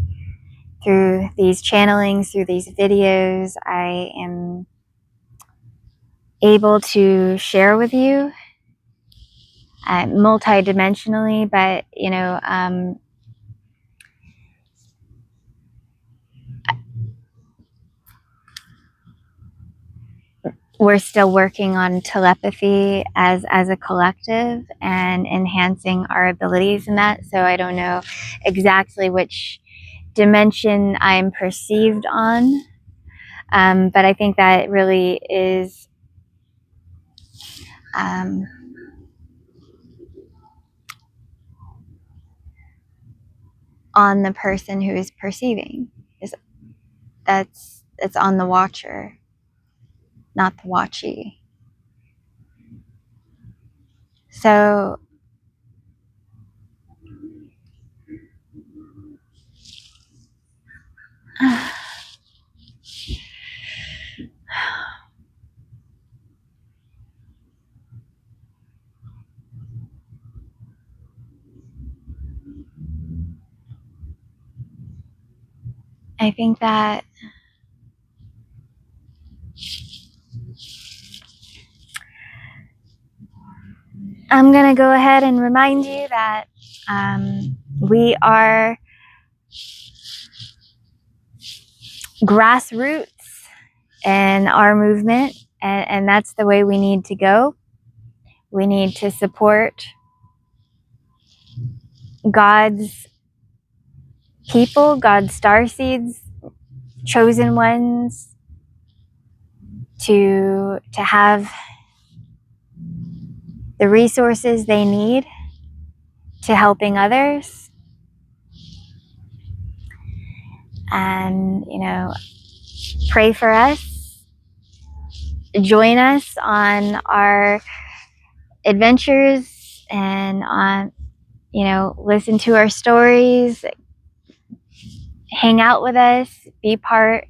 [SPEAKER 1] Through these channelings, through these videos, I am able to share with you multidimensionally, but we're still working on telepathy as a collective and enhancing our abilities in that. So I don't know exactly which dimension I'm perceived on, but I think that really is on the person who is perceiving. It's on the watcher, not the watchee. So I think that I'm going to go ahead and remind you that we are grassroots in our movement, and that's the way we need to go. We need to support God's people, God's starseeds, chosen ones, to have the resources they need to helping others. And, pray for us. Join us on our adventures and listen to our stories, hang out with us, be part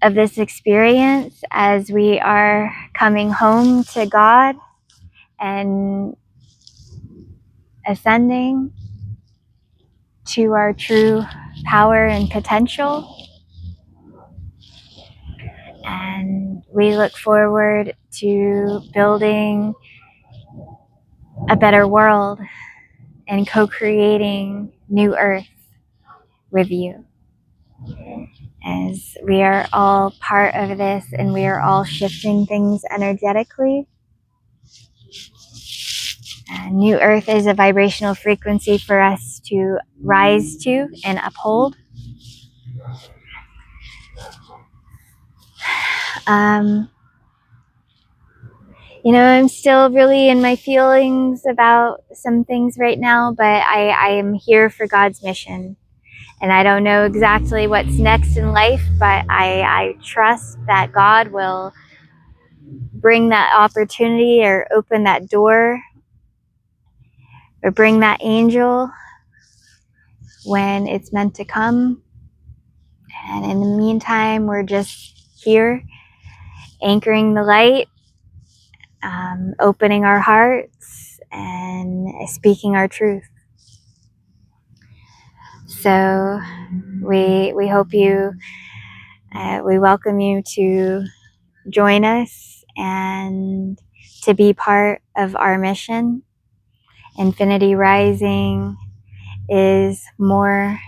[SPEAKER 1] of this experience as we are coming home to God and ascending to our true power and potential. And we look forward to building a better world and co-creating new earth with you, as we are all part of this and we are all shifting things energetically. New earth is a vibrational frequency for us to rise to and uphold. I'm still really in my feelings about some things right now, but I am here for God's mission. And I don't know exactly what's next in life, but I trust that God will bring that opportunity or open that door or bring that angel when it's meant to come. And in the meantime, we're just here anchoring the light, opening our hearts and speaking our truth. So we hope we welcome you to join us and to be part of our mission. Infinity Rising is more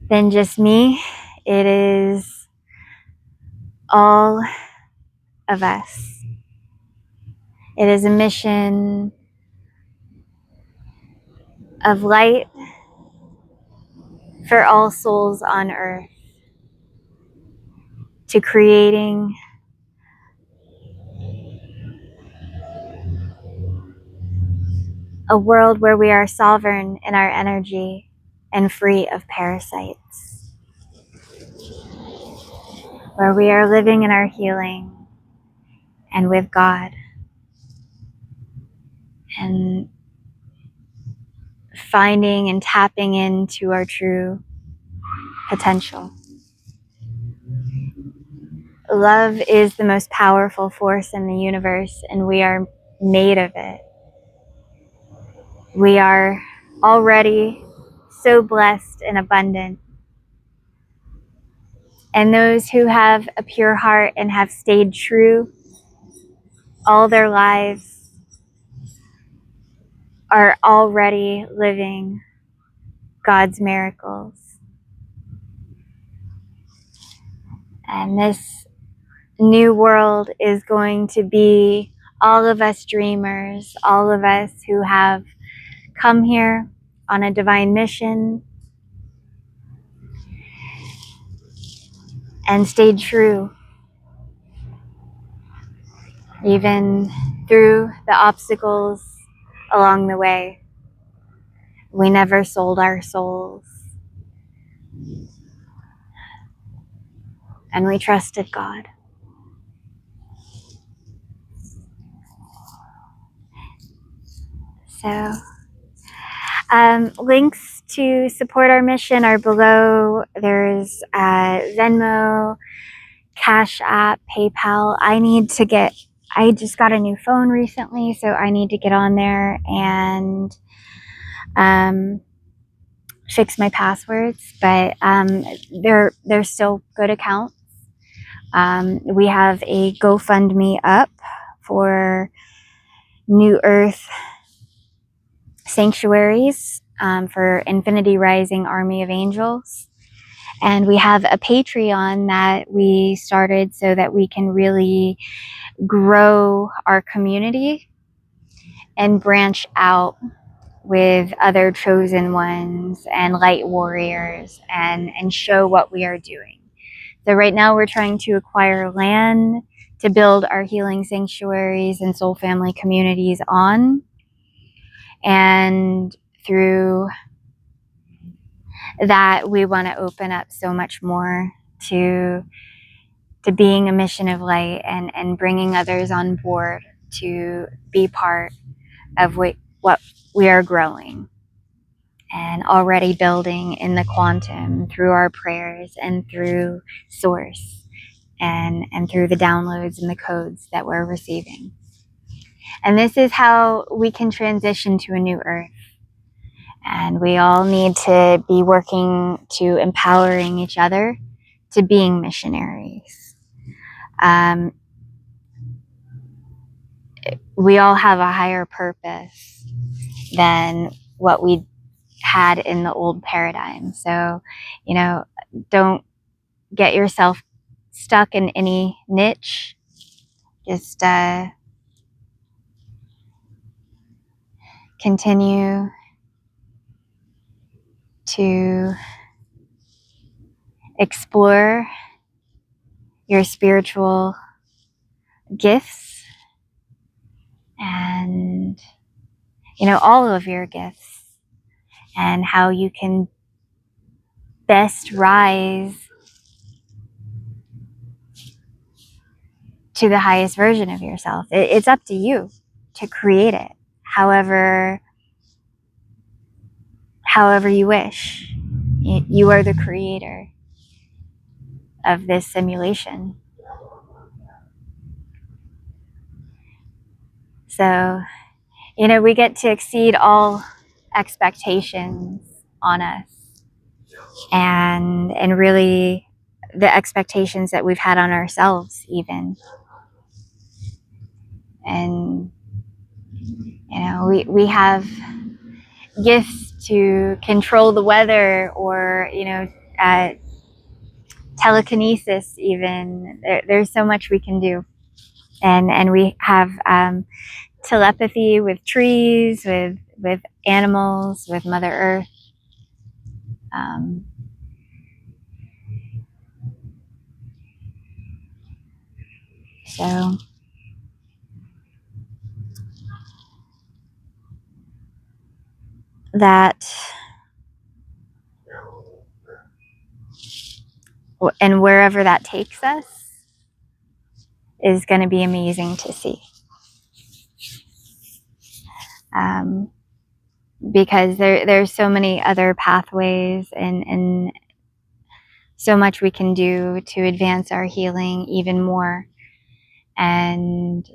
[SPEAKER 1] than just me. It is all of us. It is a mission of light for all souls on earth, to creating a world where we are sovereign in our energy and free of parasites, where we are living in our healing and with God, and finding and tapping into our true potential. Love is the most powerful force in the universe, and we are made of it. We are already so blessed and abundant. And those who have a pure heart and have stayed true all their lives are already living God's miracles. And this new world is going to be all of us dreamers, all of us who have come here on a divine mission and stayed true, even through the obstacles along the way. We never sold our souls, and we trusted God. So links to support our mission are below. There's Venmo, Cash App, PayPal. I just got a new phone recently, so I need to get on there and fix my passwords, but they're still good accounts. We have a GoFundMe up for New Earth sanctuaries for Infinity Rising Army of Angels. And we have a Patreon that we started so that we can really grow our community and branch out with other chosen ones and light warriors and show what we are doing. So right now we're trying to acquire land to build our healing sanctuaries and soul family communities on. And through that, we want to open up so much more to being a mission of light and bringing others on board to be part of what we are growing and already building in the quantum through our prayers and through source and through the downloads and the codes that we're receiving. And this is how we can transition to a new earth. And we all need to be working to empowering each other to being missionaries. We all have a higher purpose than what we had in the old paradigm. So, don't get yourself stuck in any niche. Just continue to explore your spiritual gifts and, all of your gifts and how you can best rise to the highest version of yourself. It's up to you to create it however you wish. You are the creator of this simulation. So, we get to exceed all expectations on us and really the expectations that we've had on ourselves even. And, we have gifts to control the weather or, telekinesis even. There's so much we can do. And we have telepathy with trees, with animals, with Mother Earth. So that, and wherever that takes us is going to be amazing to see. Because there's so many other pathways and so much we can do to advance our healing even more. And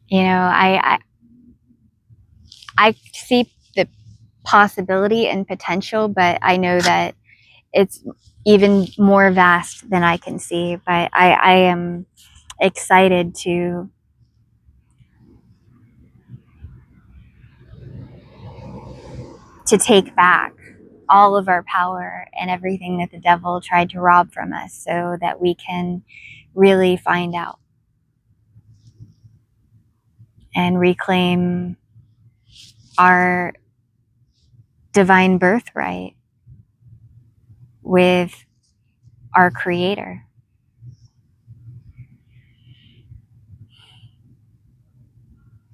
[SPEAKER 1] I see the possibility and potential, but I know that it's even more vast than I can see. But I am excited to take back all of our power and everything that the devil tried to rob from us so that we can really find out and reclaim our divine birthright with our creator.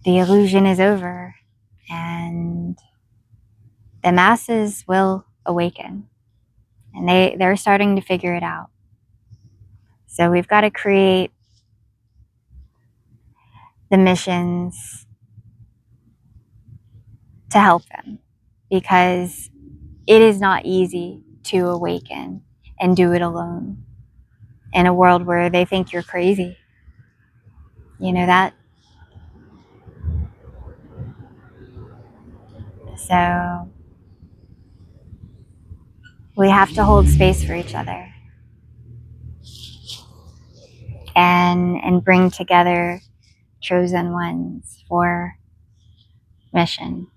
[SPEAKER 1] The illusion is over and the masses will awaken, and they're starting to figure it out. So we've got to create the missions to help them, because it is not easy to awaken and do it alone in a world where they think you're crazy. You know that? So we have to hold space for each other and bring together chosen ones for mission.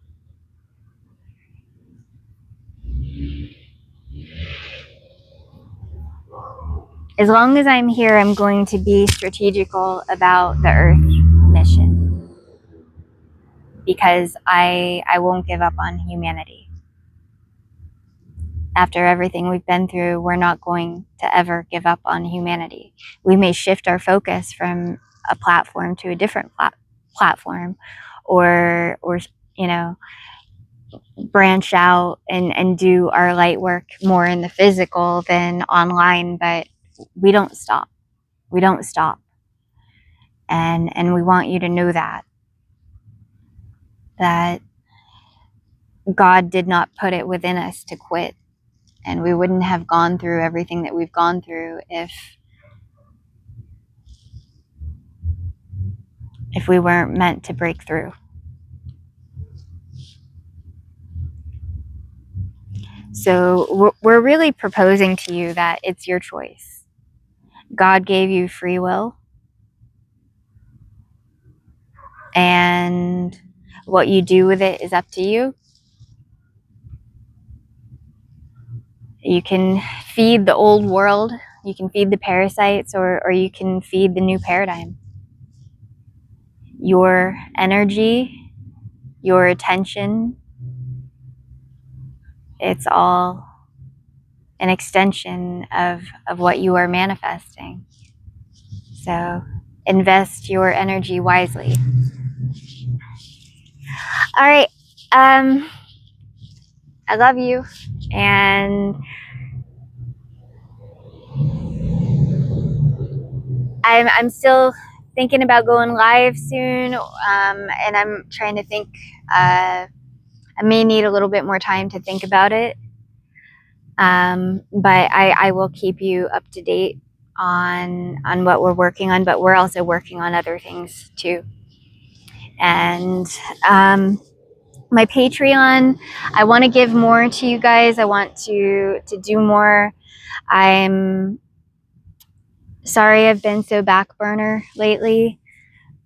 [SPEAKER 1] As long as I'm here, I'm going to be strategical about the Earth mission, because I won't give up on humanity. After everything we've been through, we're not going to ever give up on humanity. We may shift our focus from a platform to a different platform, or you know, branch out and do our light work more in the physical than online, but we don't stop. We don't stop. And we want you to know that God did not put it within us to quit. And we wouldn't have gone through everything that we've gone through if we weren't meant to break through. So we're really proposing to you that it's your choice. God gave you free will, and what you do with it is up to you. You can feed the old world, you can feed the parasites, or you can feed the new paradigm. Your energy, your attention, it's all an extension of what you are manifesting. So invest your energy wisely. All right. I love you, and I'm still thinking about going live soon, and I'm trying to think. I may need a little bit more time to think about it, but I will keep you up to date on what we're working on. But we're also working on other things too. And my Patreon, I want to give more to you guys. I want to do more. I'm sorry I've been so back burner lately,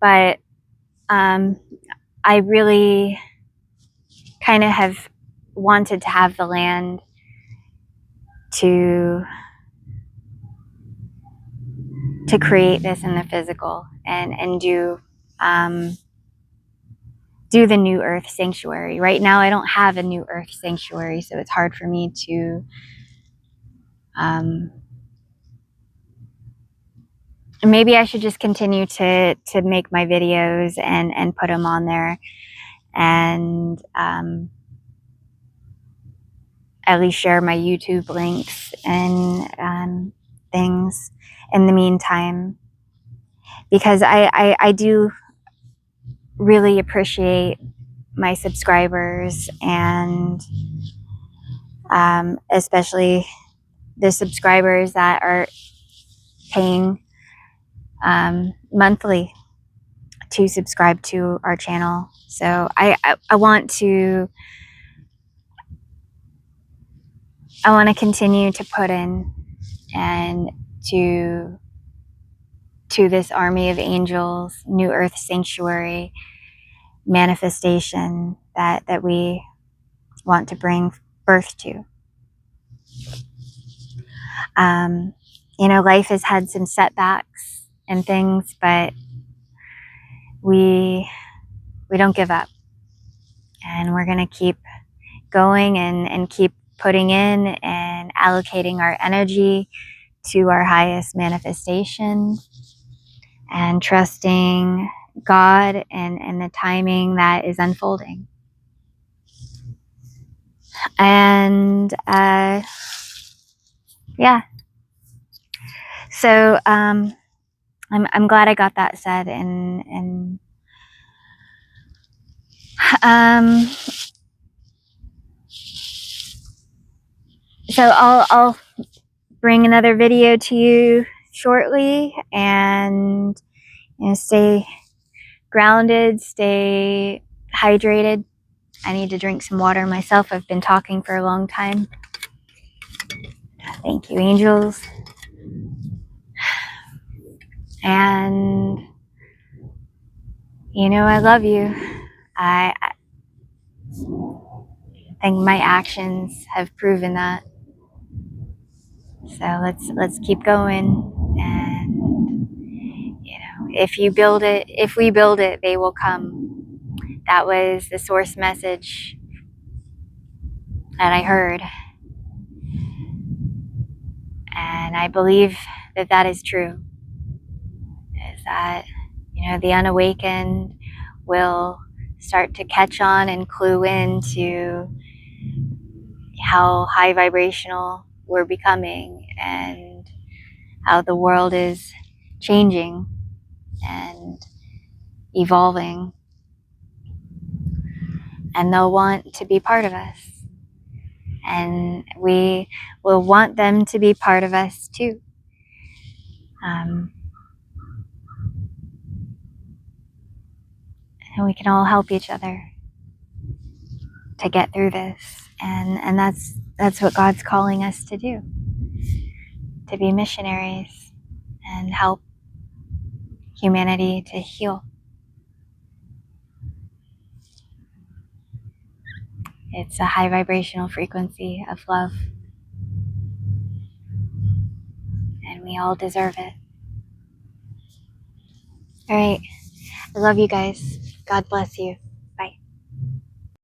[SPEAKER 1] but I really kind of have wanted to have the land to create this in the physical, and do the New Earth Sanctuary. Right now I don't have a New Earth Sanctuary, so it's hard for me to maybe I should just continue to make my videos and put them on there, and at least share my YouTube links and things in the meantime, because I do really appreciate my subscribers, and especially the subscribers that are paying monthly to subscribe to our channel. So I want to continue to put in and to this army of angels, New Earth Sanctuary manifestation that we want to bring birth to. You know, life has had some setbacks and things, but we don't give up, and we're going to keep going and keep putting in and allocating our energy to our highest manifestation, and trusting God and the timing that is unfolding. And yeah, so I'm glad I got that said, and So I'll bring another video to you shortly, and stay grounded, stay hydrated. I need to drink some water myself. I've been talking for a long time. Thank you, angels. And I love you. I think my actions have proven that. So let's keep going. And if we build it, they will come. That was the source message that I heard. And I believe that is true. Is that, the unawakened will start to catch on and clue into how high vibrational we're becoming and how the world is changing and evolving. And they'll want to be part of us. And we will want them to be part of us too. And we can all help each other to get through this. And that's what God's calling us to do. To be missionaries and help humanity to heal. It's a high vibrational frequency of love. And we all deserve it. All right. I love you guys. God bless you.